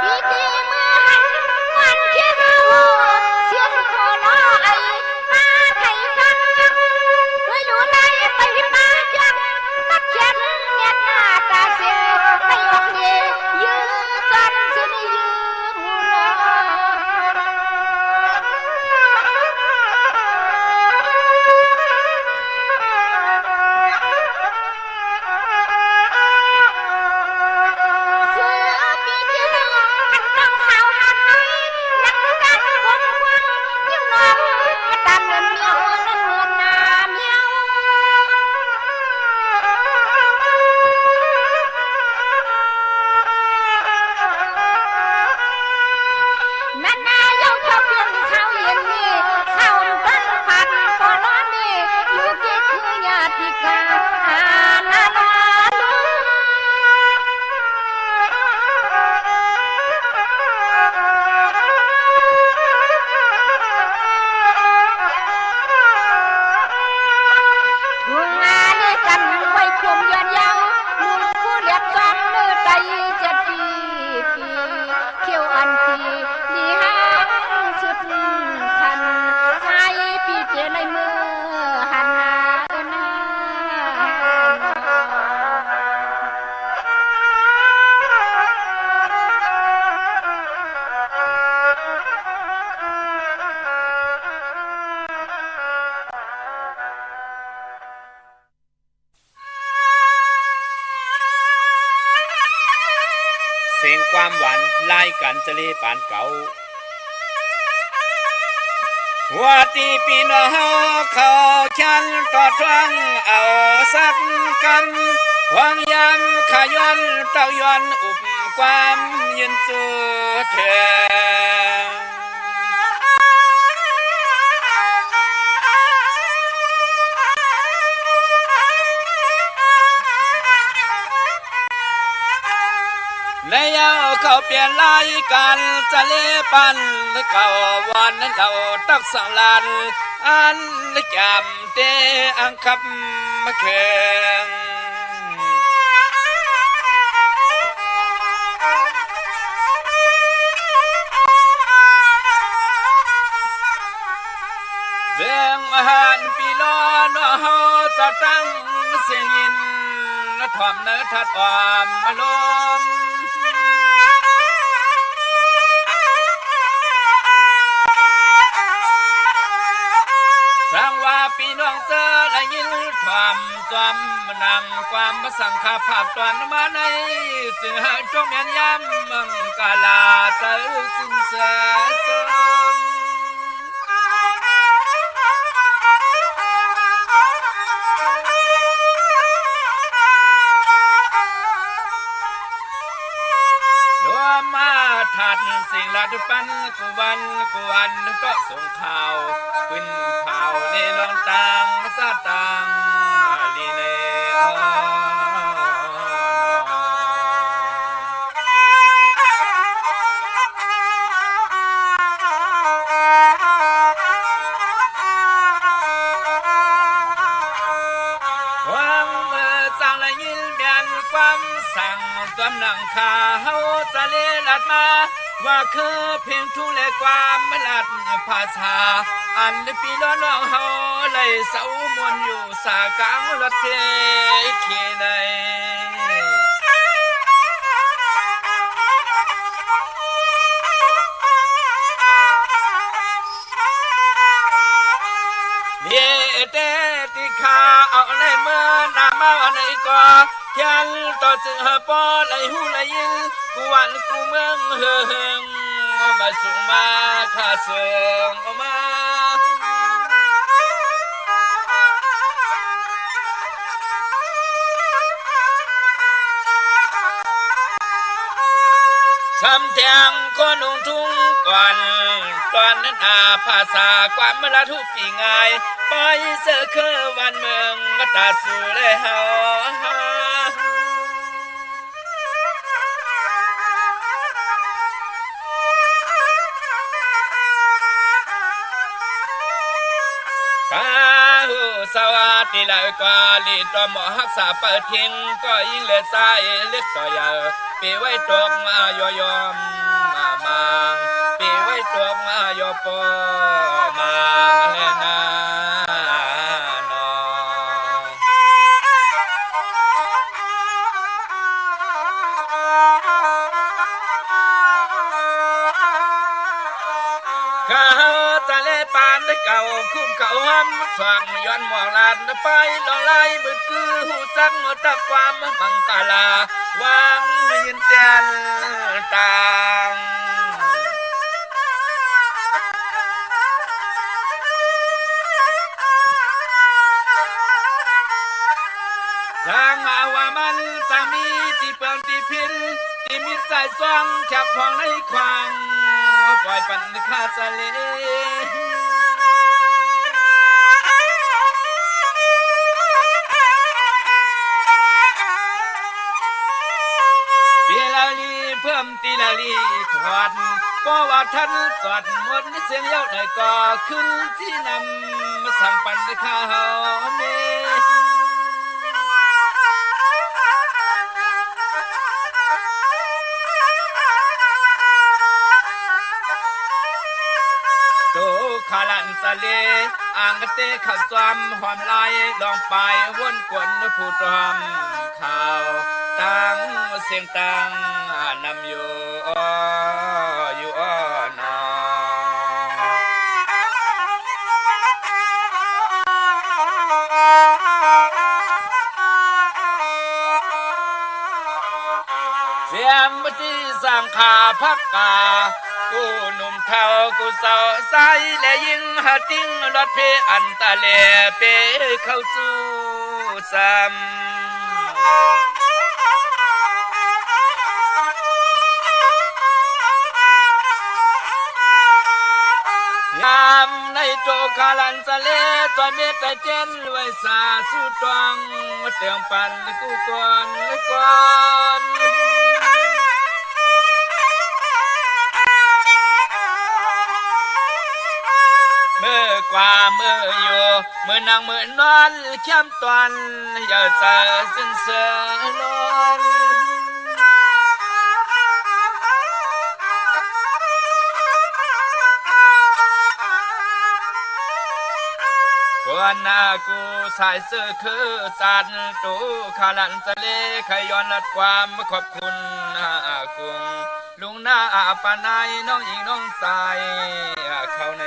ปีตีมือหันวันเขียนหูเสียงโคล้อไอมาไทยฟังด้วยอยู่ในไปมาจังตักเขียนเงียดหน้าตาเสียให้ออกเยยื้อจันสิได้ยื้อหูรอเสียงความหวานไล่กันจะเลปานเก่าหัวตีปีน้องเขาฉันต่อทวงเอาสักกันหวังยำขย้อนเต้าย้อนอุบความยืนจือเธอในยาวเขาเปลี่ยนลายกันจะเล่ปันเก่าวันนั้นเราตักสังลานอันจำเตอังคับมาเคืองเรื่องอาหารปีล้อนเฮาจะตั้งเสียงยินถ่อมเนื้อทัดความอารมณ์สร้างว่าพี่น้องเจอและยินความจอมนังความมาสั่งข้าภาคตอนมาในสิ่งหาจงเมียนย้ำมังกาลาเจอสินเสสมมาถัดสิ่งลาดุปันกูวันก็ส่งข่าวขึ้นข่าวในลองตังซาตังลีเนสั่งสำนังข่าวจะเลลัดมาว่าคือเพียงทุ่งเล็กความไม่ลัดภาษาอันปีล้อน้องเฮาเลยเสามวนอยู่สากลางรถเทขีในเย่เตติขาเอาในเมื่อนามาอันไหนก็ยันต่อจึงหาปอไหลหูไหลยินกูวันกูเมืองเฮืองมาส่งมาข้าเสืองออกมาสำเทียงคนนุ่งทุ่งก่อนตอนนั้นภาษาความเมื่อละทุกปีง่ายไปเสือคือวันเมืองมาตาสู่เลยเฮาสวัสดีเลยกว่าลีตัวหมอหักษาเปิดทิ้งก็ยิ่งเลือดใส่เลือดต่อยปีไว้ตกมายอยอม างปีไว้ตัวมายอปอมาแลนานอข้าตะเลปานได้เก่าคุ้มเขาห้ำฟังย้อนหมอกลานไปลองไล่มือคือหูจักตะความบังกาลาวางยืนเตียนต่างทางอาว่ามันจะมีที่เปลืองที่พินที่มิตรใจสว่างจับพองในควางปล่อยปันคาสะเลปีละลีเพิ่มตีละลีถอดก็ว่าท่านสอดหมดเสียงเย้าได้ก่อขึ้นที่นำสั่งปันข้าวเมขาลันสะเลอ่างเตะขัดซ้ำหอมลายลองไปวนกวนผู้ตอมข่าวตั้งเสียงตั้งนำอยู่อยู่นอเสียงบัดสร้างขาพักกากูหนุ่มเท่ากูเศร้าใสและยิ่งหาติ้งรถเพอันตะเลเปเข้าสู่ซ้ำยามในโตคาลันสะเลจอยเมตตาเจนไว้สาสุตวังเตียงปันกูก่อนเมื่อกว่าเมื่ออยู่เมื่อนางเมื่อนอนเข้มตอนอย่าเสือสิ้นเสือลอนวันนากูสายเสื้อคือสันตูขาลันทะเลขย้อนลัดความขอบคุณกุ้งลุงหน้าปานายน้องหญิงน้องสายเขาใน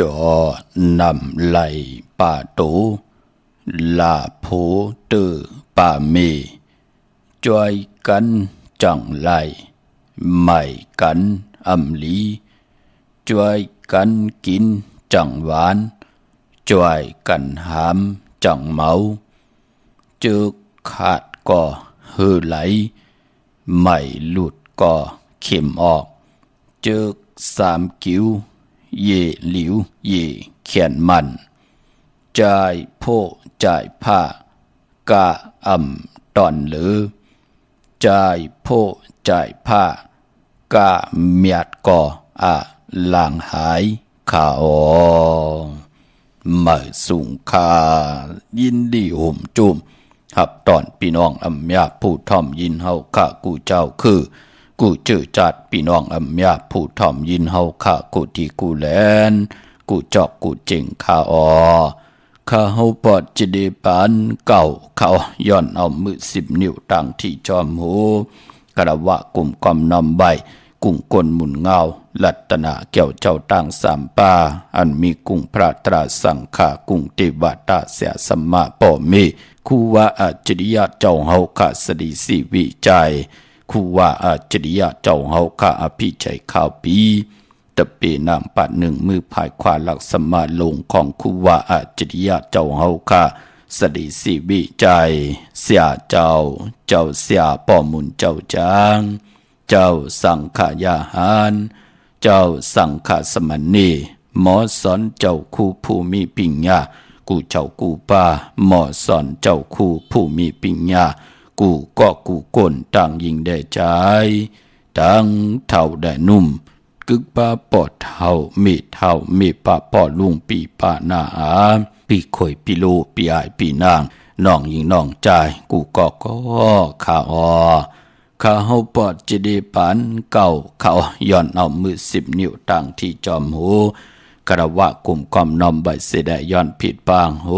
จอนำไหลป่าตูลาโพเตอป่าเมจอยกันจังไหลไม่กันอำลีจอยกันกินจังหวานจอยกันหามจังเมาจึกขาดก่อหือไหลไม่หลุดก่อเข็มออกจึกสามกิ้วเย่หลิวเย่เขียนมันจ่ายโพจ่ายผ้ากะอ่ำตอนหรือจ่ายโพจ่ายผ้ากะเมียดก่อหลังหายข่าวมาสูงคายินดีห่มจุ่มหับตอนพี่น้องอำยาผู้ท่อมยินเฮาข้ากูเจ้าคือกูเจอจัดพี่น้องอำยาผู้ท่อมยินเฮาข้ากูที่กูแลนกูจอกกูเจ๋งข้าข้าเฮาปอดจะได้ปานเก่าเขาย้อนเอามือ10 นิ้วตั้งที่จอมหู กระวะกลุ่มกอมนอมใบกุ้งกลหมุนเงาลัตนาเกี่ยวเจ้าตั้งสามป่าอันมีกุ้งพระตราสังขากุ้งเทวตาเสียสมมาป่อมีคู่ว่าอัจฉริยะเจ้าเฮาคาสดีสิวิจัยคู่ว่าอัจฉริยะเจ้าเฮาคาอภิชัยข้าวปีตะเปนามปัดหนึ่งมือภายขวาหลักสมาลงของคู่ว่าอัจฉริยะเจ้าเฮาคาสดีสิวิจัยเสียเจ้าเสียป่อมุนเจ้าจางเจ้าสังขายาหารเจ้าสังขสมณีหมอสอนเจ้าคู่ผู้มีปิญญากูเจ้ากูป้าหมอสอนเจ้าคู่ผู้มีปิญญากูก็กูก้นต่างยิงได้ใจต่างเท่าได้นุ่มกึกป้าปอดเท่ามีเท่ามีป้าปอดลุงปีป้าหน้าอาปีข่อยปีโลปีอายปีนางน้องยิงน้องใจกูก็ขาข้าเฮาปอดจะได้ปานเก่าเขาย้อนเอามือ10 นิ้วตั้งที่จอมหูกระวะกลุ่มความนอมใบเสดย้อนผิดปางโห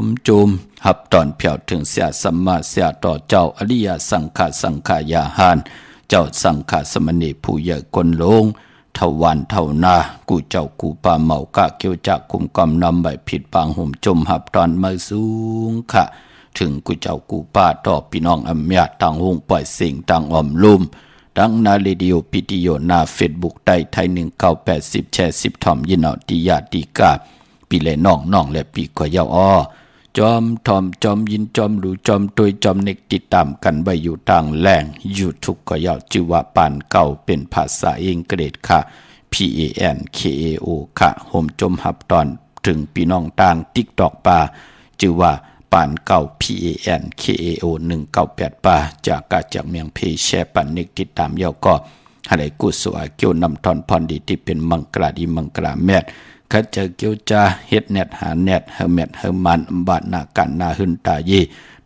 มจุมหับตอนเพียวถึงเสียสัมมาเสียต่อเจ้าอริยสังฆสังขายาหารเจ้าสังฆสมณีผู้ใหญ่คนลงเท่าวันเท่านากูเจ้ากูป่าเมากะเกี่ยวจากกลุ่มความนอมใบผิดปางห่มจมหับตอนมือสูงค่ะถึงกูเจ้ากูป้าต่อพี่น้องอำยาต่างหงปล่อยสิ่งต่างอ่อมลุ่มดังนาเรดิโอพิติโยนาเฟซบุ๊กได้ไทย1980แชร์10ทอมยินเอาติยาติกาปีเลน้องและปีขอยาวจอมทอมจอมยินจอมหลูจอมตุยจอมเน็กติดตามกันไว้อยู่ต่างแหล่ง YouTube ขอยาวชื่อว่าปานเก่าเป็นภาษาอังกฤษค่ะ PANKAO ค่ะโฮมจมหับตอนถึงพี่น้องต่าง TikTok ป่าชื่อว่าปานเก่า PANKAO 198ป่าจากกาจากเมียงเพแชร์ปันนิกติดตามเยาก็อะไรกุศลเกี่ยวนำทอนพรดีที่เป็นมังกราดีมังกราแมทขัดเจอเกี่ยวจาเฮ็ดเน็ตหาเน็ตเฮเม็ดเฮมันบาดนากันนาหึนตาเย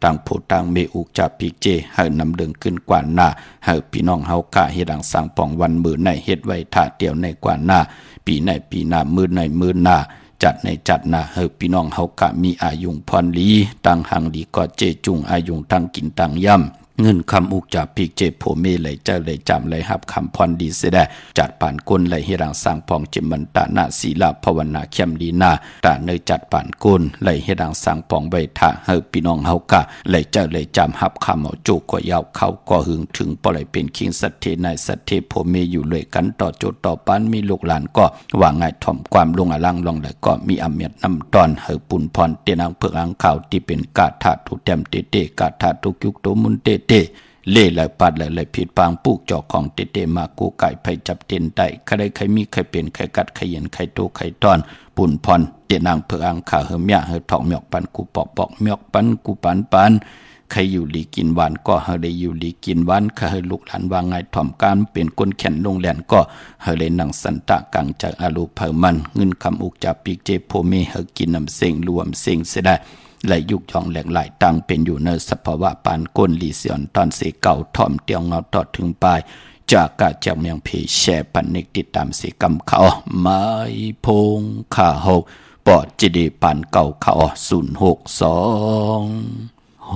ต่างผู้ต่างเมอุกจาปีเจเฮนำเดิงขึ้นกว่าหน้าเฮพี่น้องเฮากะเฮ็ดดังสร้างปองวันมือในเฮ็ดไว้ท่าเดียวในกว่าหน้าปีในปีหน้ามือในมือหน้าจัดในจัดนาเฮอพี่น้องเฮากะมีอายุงพรลีตังหังดีก็เจจุงอายุงตังกินตังย่ำเงินคำอุกจากปีเจโพเมเลยเจ้าเลยจำเลยหับคำพรดีเสดจัดป่านกุลเลยเฮรังสร้างพองจิมันตานาศีลาภาวนาเข้มดีนาตาเนยจัดป่านกุลเลยเฮรังสร้างปองใบถาเฮอพี่น้องเฮากะเลยเจ้าเลยจำหับคำเอาจูก็ยาวเข้าก็หึงถึงปล่อยเป็นคิงสัตเทในสัตเทโพเมอยู่เลยกันต่อโจต่อปานมีลูกหลานก็ว่าง่ายถ่อมความลงอลังลองเลยก็มีอเมียดนำตอนเฮอปุ่นพรเตียนังเผือกอังข่าวที่เป็นกาถาทุเต็มเตเตกาถาทุกยุกโตมุนเตเตเล่เลยปัดเลยผิดปางปลูกจอกของเตมากูไก่ไผจับเต็นไตใครใครมีใครเป็นใครกัดใครเย็นใครโตใครตอนปุ่นพรเตนางเผือกอังขาเฮมยะเฮทองเมียกปันกูปอกเมียกปันกูปันใครอยู่ลีกินหวานก็เฮได้อยู่ลีกินหวานใครลูกหลานว่าไงถ่อมการเป็นคนแข็งลงแหลนก็เฮเลยนั่งสันตะกังจากอาลูเผมันเงินคำอุกจากปีเจโพเมเฮกินน้ำเสงรวมเสงเสได้และยุกยองแหลกหลายตั้งเป็นอยู่ในสภาวะปานก้นลีเสียนตอนเสเก่าถ่อมเตียงเงาตอดถึงปลายจากกาจากเมียงเพแช่ปันนิกติดตามเสกำเขาไม้พงข้าหกปอดจิดีปันเก่าเขา062 649 9249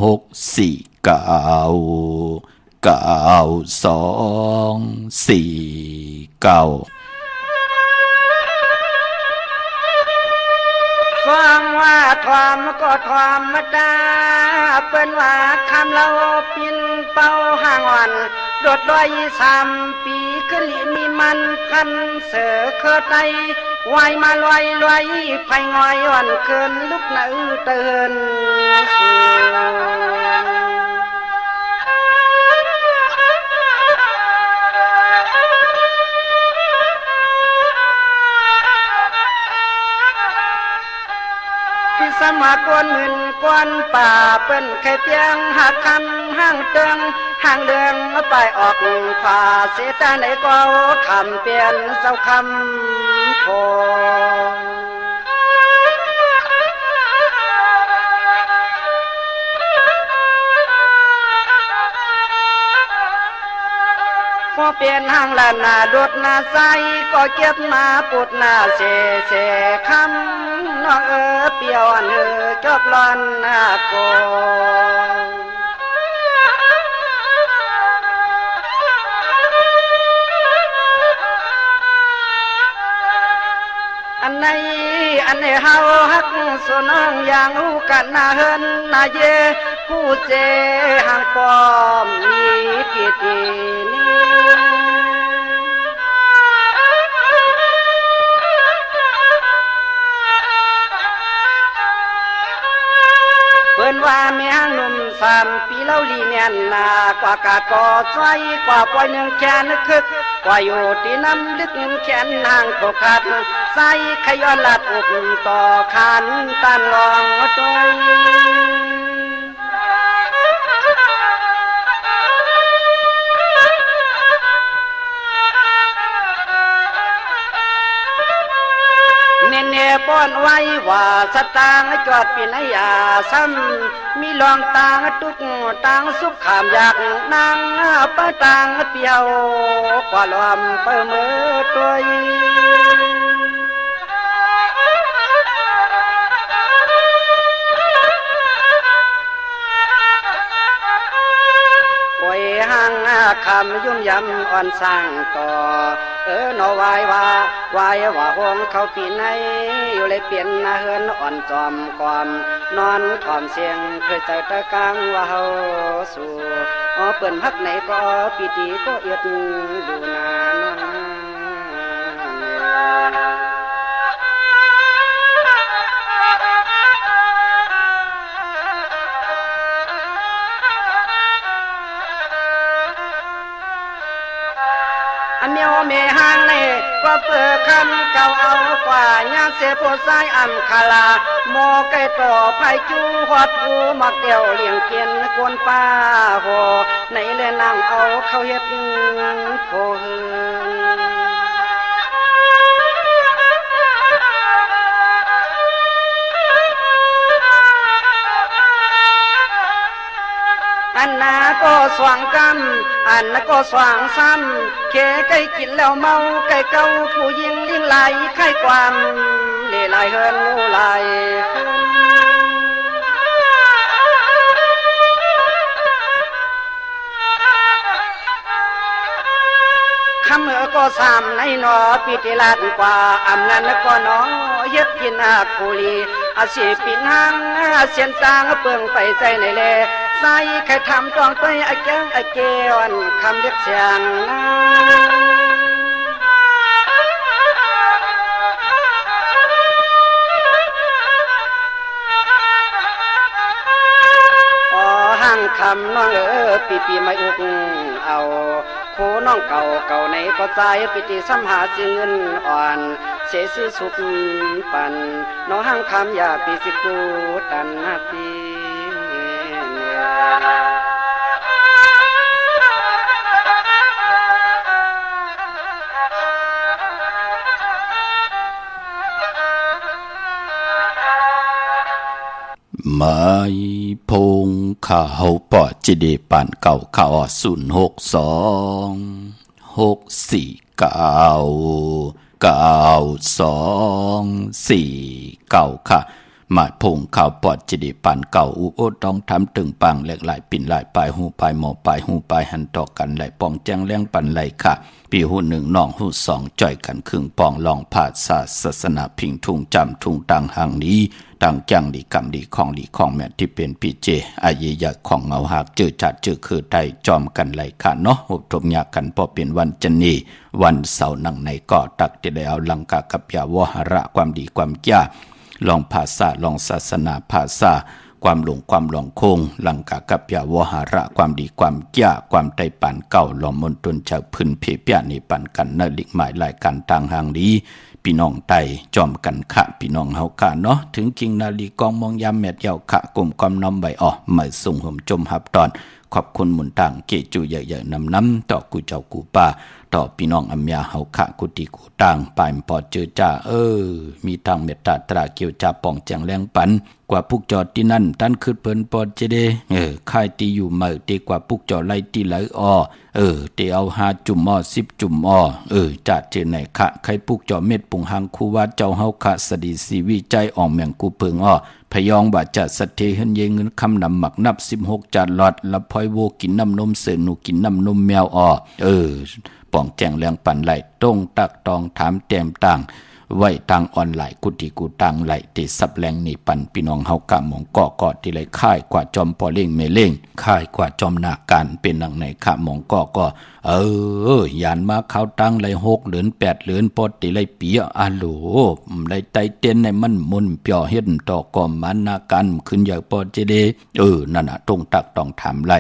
ฟังว่าทอมก็ทอมมาดาเป็นว่าคำเราปินเป้าห่างอ่อนโดดลอย3 ปีขึ้นลีมีมันพันเสือเคอไตวายมาลอยไผ่งอยอ่อนเกินลุกหน้าเตือนสมากวนหมื่นกวนป่าเป็นไข่เปียงหักคำห้างเตืองห่างเดืองไปออกฝ่าเสียตาไหนก็คำเปลี่ยนเจ้าคำโพพอเปลี่ยนห้างลานนาดดนาใสก็เก็บมาปุดนาเสคำน้องเปียวเนื้อจบลอนนาโก ในอันเฮาฮักสุน้องอย่างรู้กันนาเฮินนาเยผู้เจห่างปอมมีกิตินี้เปิ้นว่าแม่หนุ่ม3 ปีเล่าลีเนียนนากว่ากาดก่อใจกว่าปล่อยหนึ่งแขนคึกกว่าอยู่ที่น้ำลึกแขนห่างตกขาดใส่ขย้อนลัดอกต่อขันตันลองตัวเน่เน่ป้อนไว้ว่าสตางจอดปีนยาซ้ำมีลองตางตุกตางสุขขามอยากนางป้าตางเปียวกว่าลอมเปิดมือตัวโอ้ยห่างคำยุ่มยำอ่อนสร้างต่อนอวายว่าห้องเขาปีไหนอยู่เลยเปลี่ยนเฮือนอ่อนจอมความนอนถอมเสียงเคยใจตะกลางว่าเฮาสู่เปิ่นพักไหนก็ปีติก็เอียดดูนานเมียวเมหางเน่ก็เปิดคำเก่าเอากว่าย่างเสพสายอัมคาลาโมไก่ต่อไผจูหอดหูมักเดียวเลี้ยงเกียนกวนป้าโหในเลนั่งเอาเขาเฮ็ดโพหืนอันนาก็สว่างกำอันนาก็สว่างซ้ำเคไก่กินแล้วเมาไก่เก่าผู้ยิงลิงไหลไข่ความเล่ไหลเฮินงูไหลคำก็สามในนอปิติลาดกว่าอำนั้นก็น้อเย็ดกินอาคูลีอาชีพปินหางเสียนจางเปิงไปใจในเลใส่ใครทำตองไปไอแก้งไอเกวันคำเรียกเสียงห่างคำน้องปีไม่อุกเอาคู่น้องเก่าในก็ใจปิติสัมหาจึงเงินอ่อนเสียซื้อสุขปันน้องห่างคำอย่าปีสิกูตันนาทีไม่พงข่าวปอจิเดป่านเก่าข่าว06264964249ค่ะมาพงข่าวปอดจิดีปันเก่าอุโอต้องทำตึงปังแหลกหลายปิ่นหลายปลายหูปลายหมอปลายหูปลายหันต่อกันไหลปองแจ้งแรงปันไหลค่ะปีหูหนึ่งน้องหูสองจ่อยกันครึ่งปองลองผาดศาสนาพิงทุ่งจำทุ่งตังห่างนี้ตังจังดีกำดีของแม่ที่เป็นปีเจอายุยะของเงาหักเจอจัดเจอคือไทยจอมกันไหลค่ะเนาะอบรมยากันพอเป็นวันจันนีวันเสาร์นั่งในก่อตักที่ได้เอาลังกากับยาวหระความดีความยาลองภาษาลองศาสนาภาษาความหลงความหลงคงลังกากับยาวหระความดีความยาความไตปันเก่าหลอมมนตนชาวพื้นเพเปียนี่ปันกันนลิกหมายรายการทางห่างดีพี่น้องไตจอมกันขะพี่น้องเฮาค่ะเนาะถึงกิงนาลีกองมองยามแมดยาวขะกลุ่มความน้อมใบอ่อมาส่งห่มจมหับตอนขอบคุณหมุนต่างเกจูใหญ่ๆน้ำต่อกูเจ้ากูป่าต่อพี่น้องอัมยาเฮาขะกุติกูต่างปายปอดเจอจ้ามีทางเมตตาตราเกี่ยวจ่าป่องแจงแรงปันกว่าพุกจอดที่นั่นตันคืดเพิ่นปอดเจเดค่ายตีอยู่เมื่อตีกว่าพุกจอไล่ตีไหลเตเอา5 จุ่ม10 จุ่มจัดเจไหนขะใครพุกจอเม็ดปุงหังคูว่าเจ้าเฮาขะสดีสีวิจัยอ่องแมงกูเพิงพยองบาจัดสเทเฮนเยเงินคำนำหมักนับ16จานหลอดละพอยโวกินน้ำนมเสือหนูกินน้ำนมแมวป่องแจงแรงปันไหลต้งตักตองถามแต้มต่าง ไว้ทางออนไลน์กุฏิกูตังไหลติสับแรงนี่ปันพี่น้องเฮากะหมองก่อที่ไหลค่ายกว่าจอมปอเล่งเมเล่งค่ายกว่าจอมนาการเป็นดังในขะหมองก่อก็ยานมาเข้าตั้งไหล6 เดือน 8 เดือนปอติไหลเปียอะโหลไหลไตเต้นในมันมุนเปียวเฮ็ดต่อก่อมันนาการขึ้นใหญ่ปอเจเดนั่นน่ะตรงตักต้องถามไหล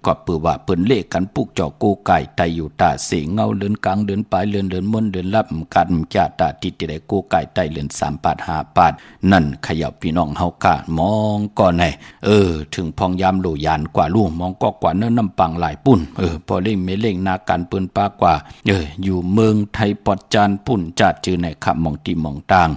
ก็ปือว่าเปิ้นเลขกันปุกจอกูไก่ไตอยู่ตาเสงเงาเลือนกลางเลือนปลายเลือนมนเลือนลับกันจ่าตาติดได้กูไก่ไตเลือน3 บาท 5 บาทนั่นขยับพี่น้องเฮากะมองก่อนไหนถึงพองยามโลยานกว่าลูกมองก็กว่าเนื้อน้ำปังหลายปุ่นพอเล่งไม่เล่งนาการปืนปากว่าอยู่เมืองไทยปอดจานปุ่นจัดจือในขับมองตีมองต่าง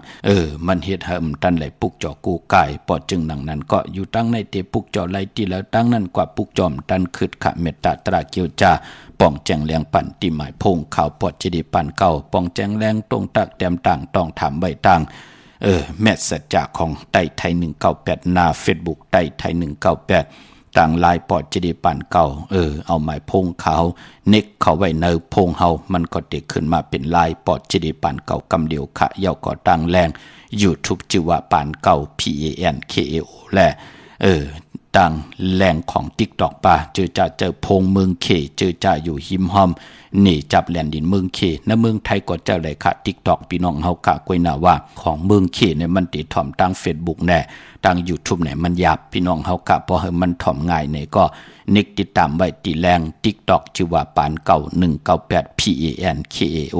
มันเฮ็ดเหิมตันไหลปุกจอกูไก่ปอดจึงหนังนั้นก็อยู่ตั้งในเตปุกจอไหลตีแล้วตั้งนั้นกว่าปุกจอมตันขึ้นขะเมตตาตราเกียวจาป้องแจงแรงปั่นตีหมายพงข่าวปอดจะดีปั่นเก่าป้องแจงแรงตรงตักแต้มต่างต้องถามใบต่างแมสสัจจาของไต้ไทย198หน้า Facebook ไต้ไทย198ต่างลายปอดจะดีปั่นเก่าเอาหมายพงขาวเน็กเข้าไว้ในพงเฮามันก็เด็กขึ้นมาเป็นลายปอดจะดีปั่นเก่ากำเดียวขะเย่าก็ต่างแรง YouTube ชื่อว่าปั่นเก่า PANKAO และต่างแหล่งของ TikTok ป่าเจอพงเมืองเขเจอจ่าอยู่หิมหอมนี่จับแลนดินเมืองเขณเมืองไทยก็เจ้าเลยค่ะ TikTok พี่น้องเฮากะกวยหน้าว่าของเมืองเขเนี่ยมันติดถ่อมตั้ง Facebook แน่ตั้ง YouTube เนี่ยมันหยาบพี่น้องเฮากะพอเฮมันถ่อมง่ายเนี่ยก็นิกติดตามไว้ติแรง TikTok ชื่อว่าปานเก่า198 PANKAO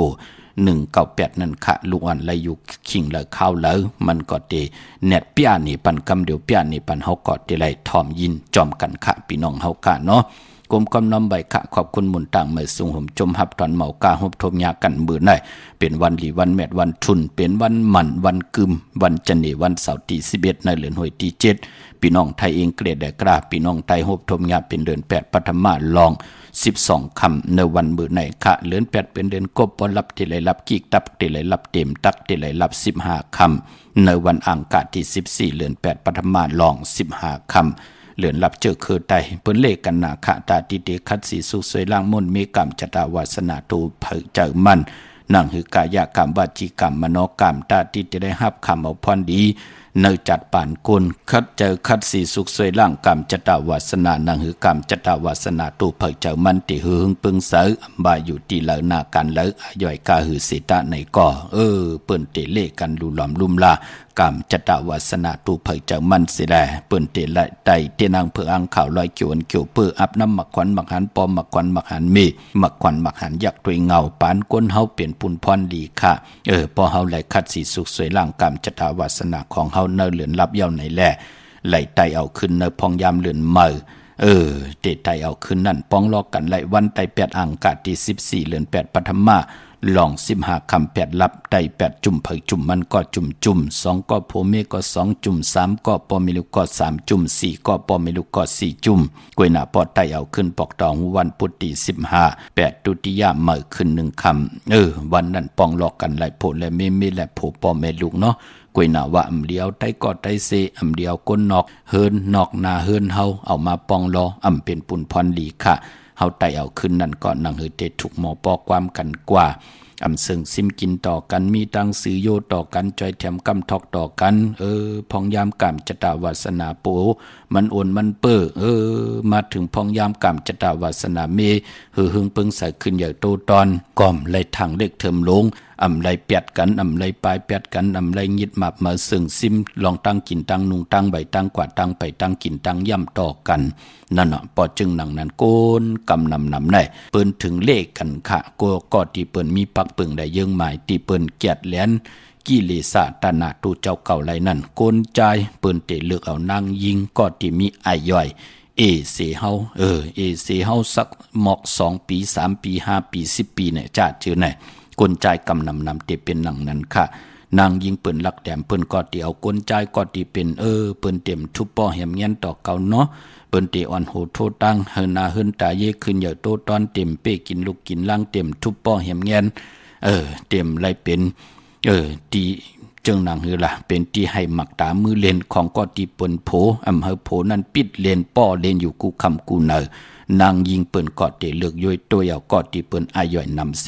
198นั่นค่ะลูกอ่อนเลยอยู่ขิงเลยเข้าเลยมันก็เตเน็ตเปียนี่ปันกำเดียวเปียนี่ปันเฮาก็เตไลทอมยินจอมกันค่ะพี่น้องเฮากะเนาะกรมกำนำใบค่ะขอบคุณหมุนต่างเมื่อสูงห่มจมหับตอนเมากาหบทมยากันมือได้เป็นวันหลีวันแมดวันทุนเป็นวันหมันวันกึมวันจันนีวันเสาร์ที่11ในเดือนหวยที่7พี่น้องไทยเองเกรดได้กราพี่น้องไทยหบทมยาเป็นเดือน8ปฐมาลอง12คำในวันมื้อไหนค่ะเดือน8เป็นเดือนกบบ่รับที่ไหลรับกีกตับที่ไหลรับเต็มตักที่ไหลรับ15คำในวันอังคารที่14เดือน8ปฐมาลอง15คำเหลือนรับเจอคือไตเปิ้นเลขกันนาคะตาติเตคัดสีสุขสวยล่างมนมีกรรมจตาวาสนาตูเผยเจอมันนั่งหือกายกรรมวาจีกรรมมโนกรรมตาติจะได้รับคำเอาพรดีเนจัดป่านกุลคัดเจอคัดสีสุขสวยล่างกรรมจตาวาสนานั่งหือกรรมจตาวาสนาตูเผยเจอมันติหือปึงเสอบาอยู่ตีเหลอนาการเหลอย่อยกาหือสิตะในก่อเปิ้นเตเลกันลุหลอมลุ่มลากรรมจตาวาสนาตูเผยเจอมันสิแลเปิ้นเตละไตเตนางเพื่ออังข่าวลอยเขียวเขียวเปื้ออับน้ำมักควันมักหันปอมมักควันมักหันมีมักควันมักหันยักตัวเงาปานก้นเฮาเปลี่ยนปุ่นพรดีค่ะพอเฮาไหลคัดสีสุขสวยล่างกรรมจตาวาสนาของเฮาเนเหลือนรับเย้าในแลไหลไตเอาขึ้นเนพองยามเหลือนเมเตไตเอาขึ้นนั่นป้องลอกกันไหลวันไต8อังคารที่14เดือน8ปฐมาลอง15คำ8ลับไต8จุ่มเผยจุ่มมันก็จุ่ม2ก็โพเมก็2จุ่ม3ก็ปอมิลุก็3จุ่ม4ก็ปอมิลุก็4จุ่มกวยหน้าปอดไตเอาขึ้นปอกตองวันพุธที่15 8ตุติยามเมื่อขึ้น1คำวันนั้นป้องลอกกันไหลโพและเมและโพปอเมลุกเนาะกวยหน้าว่าเดียวไตก็ไตเซเดียวก้นนอกเฮินนอกนาเฮินเฮาเอามาปองรอเป็นปุ่นพรลีค่ะเฮาไตเอาขึ้นนั่นก็นั่งเฮเตถูกหมอปอความกันกว่าซึ่งซิมกินต่อกันมีตังสือโยต่อกันจอยแถมกำทอกต่อกันพองยามกามจตาวาสนาโปมันโอนมันเป้อมาถึงพองยามกามจตาวาสนาเมหึงเปิงใส่ขึ้นใหญ่โตตอนก่อมไหลทางเล็กเทิมลงไหลเปียดกันไหลปลายเปียดกันไหลยิดหมับมาซึ่งซิมลองตั้งกินตั้งนุงตั้งใบตั้งกวาดตั้งไปตั้งกินตั้งย่ำต่อกันนั่นน่ะปอจึงหนังนั้นโกนกำนำได้เปิ้นถึงเลขกันค่ะก็ที่เปิ้นมีปักปึงได้เยิ่งหมายที่เปิ้นเกียดแหลนกิเลสตนาตูเจ้าเก่าไหลนั่นโกนใจเปิ้นเตเลือกเอานางยิงก็ที่มีไอย่อยเสเฮาเสเฮาสักหมอก2ปี3ปี5ปี10ปีเนี่ยจ้าชื่อไหนกลใจกำนำเตเป็นหนังนั้นค่ะนางยิงเปิ้นลักแต้มเปิ้นก็ที่เอากลใจก็ที่เป็นเปิ้นเต็มทุบป้อแหมเงี้ยนต่อเก่าเนาะเปิ้นเตอ่อนโหโทตั้งเฮินนาเฮินตาเยขึ้นอย่าโตตอนเต็มเป้กินลูกกินล่างเต็มทุบป้อแหมเงี้ยนเต็มไรเป็นตีจึงนางฮือล่ะเป็นที่ให้หมักตามือเล่นของก็ที่เปิ้นโผอำเภอโผนั้นปิดเล่นป้อเล่นอยู่กูคำกูเนอนางยิงเปิ้นก็เตเลือกย่อยตัวเอาก็ที่เปิ้นอาย่อยนำเส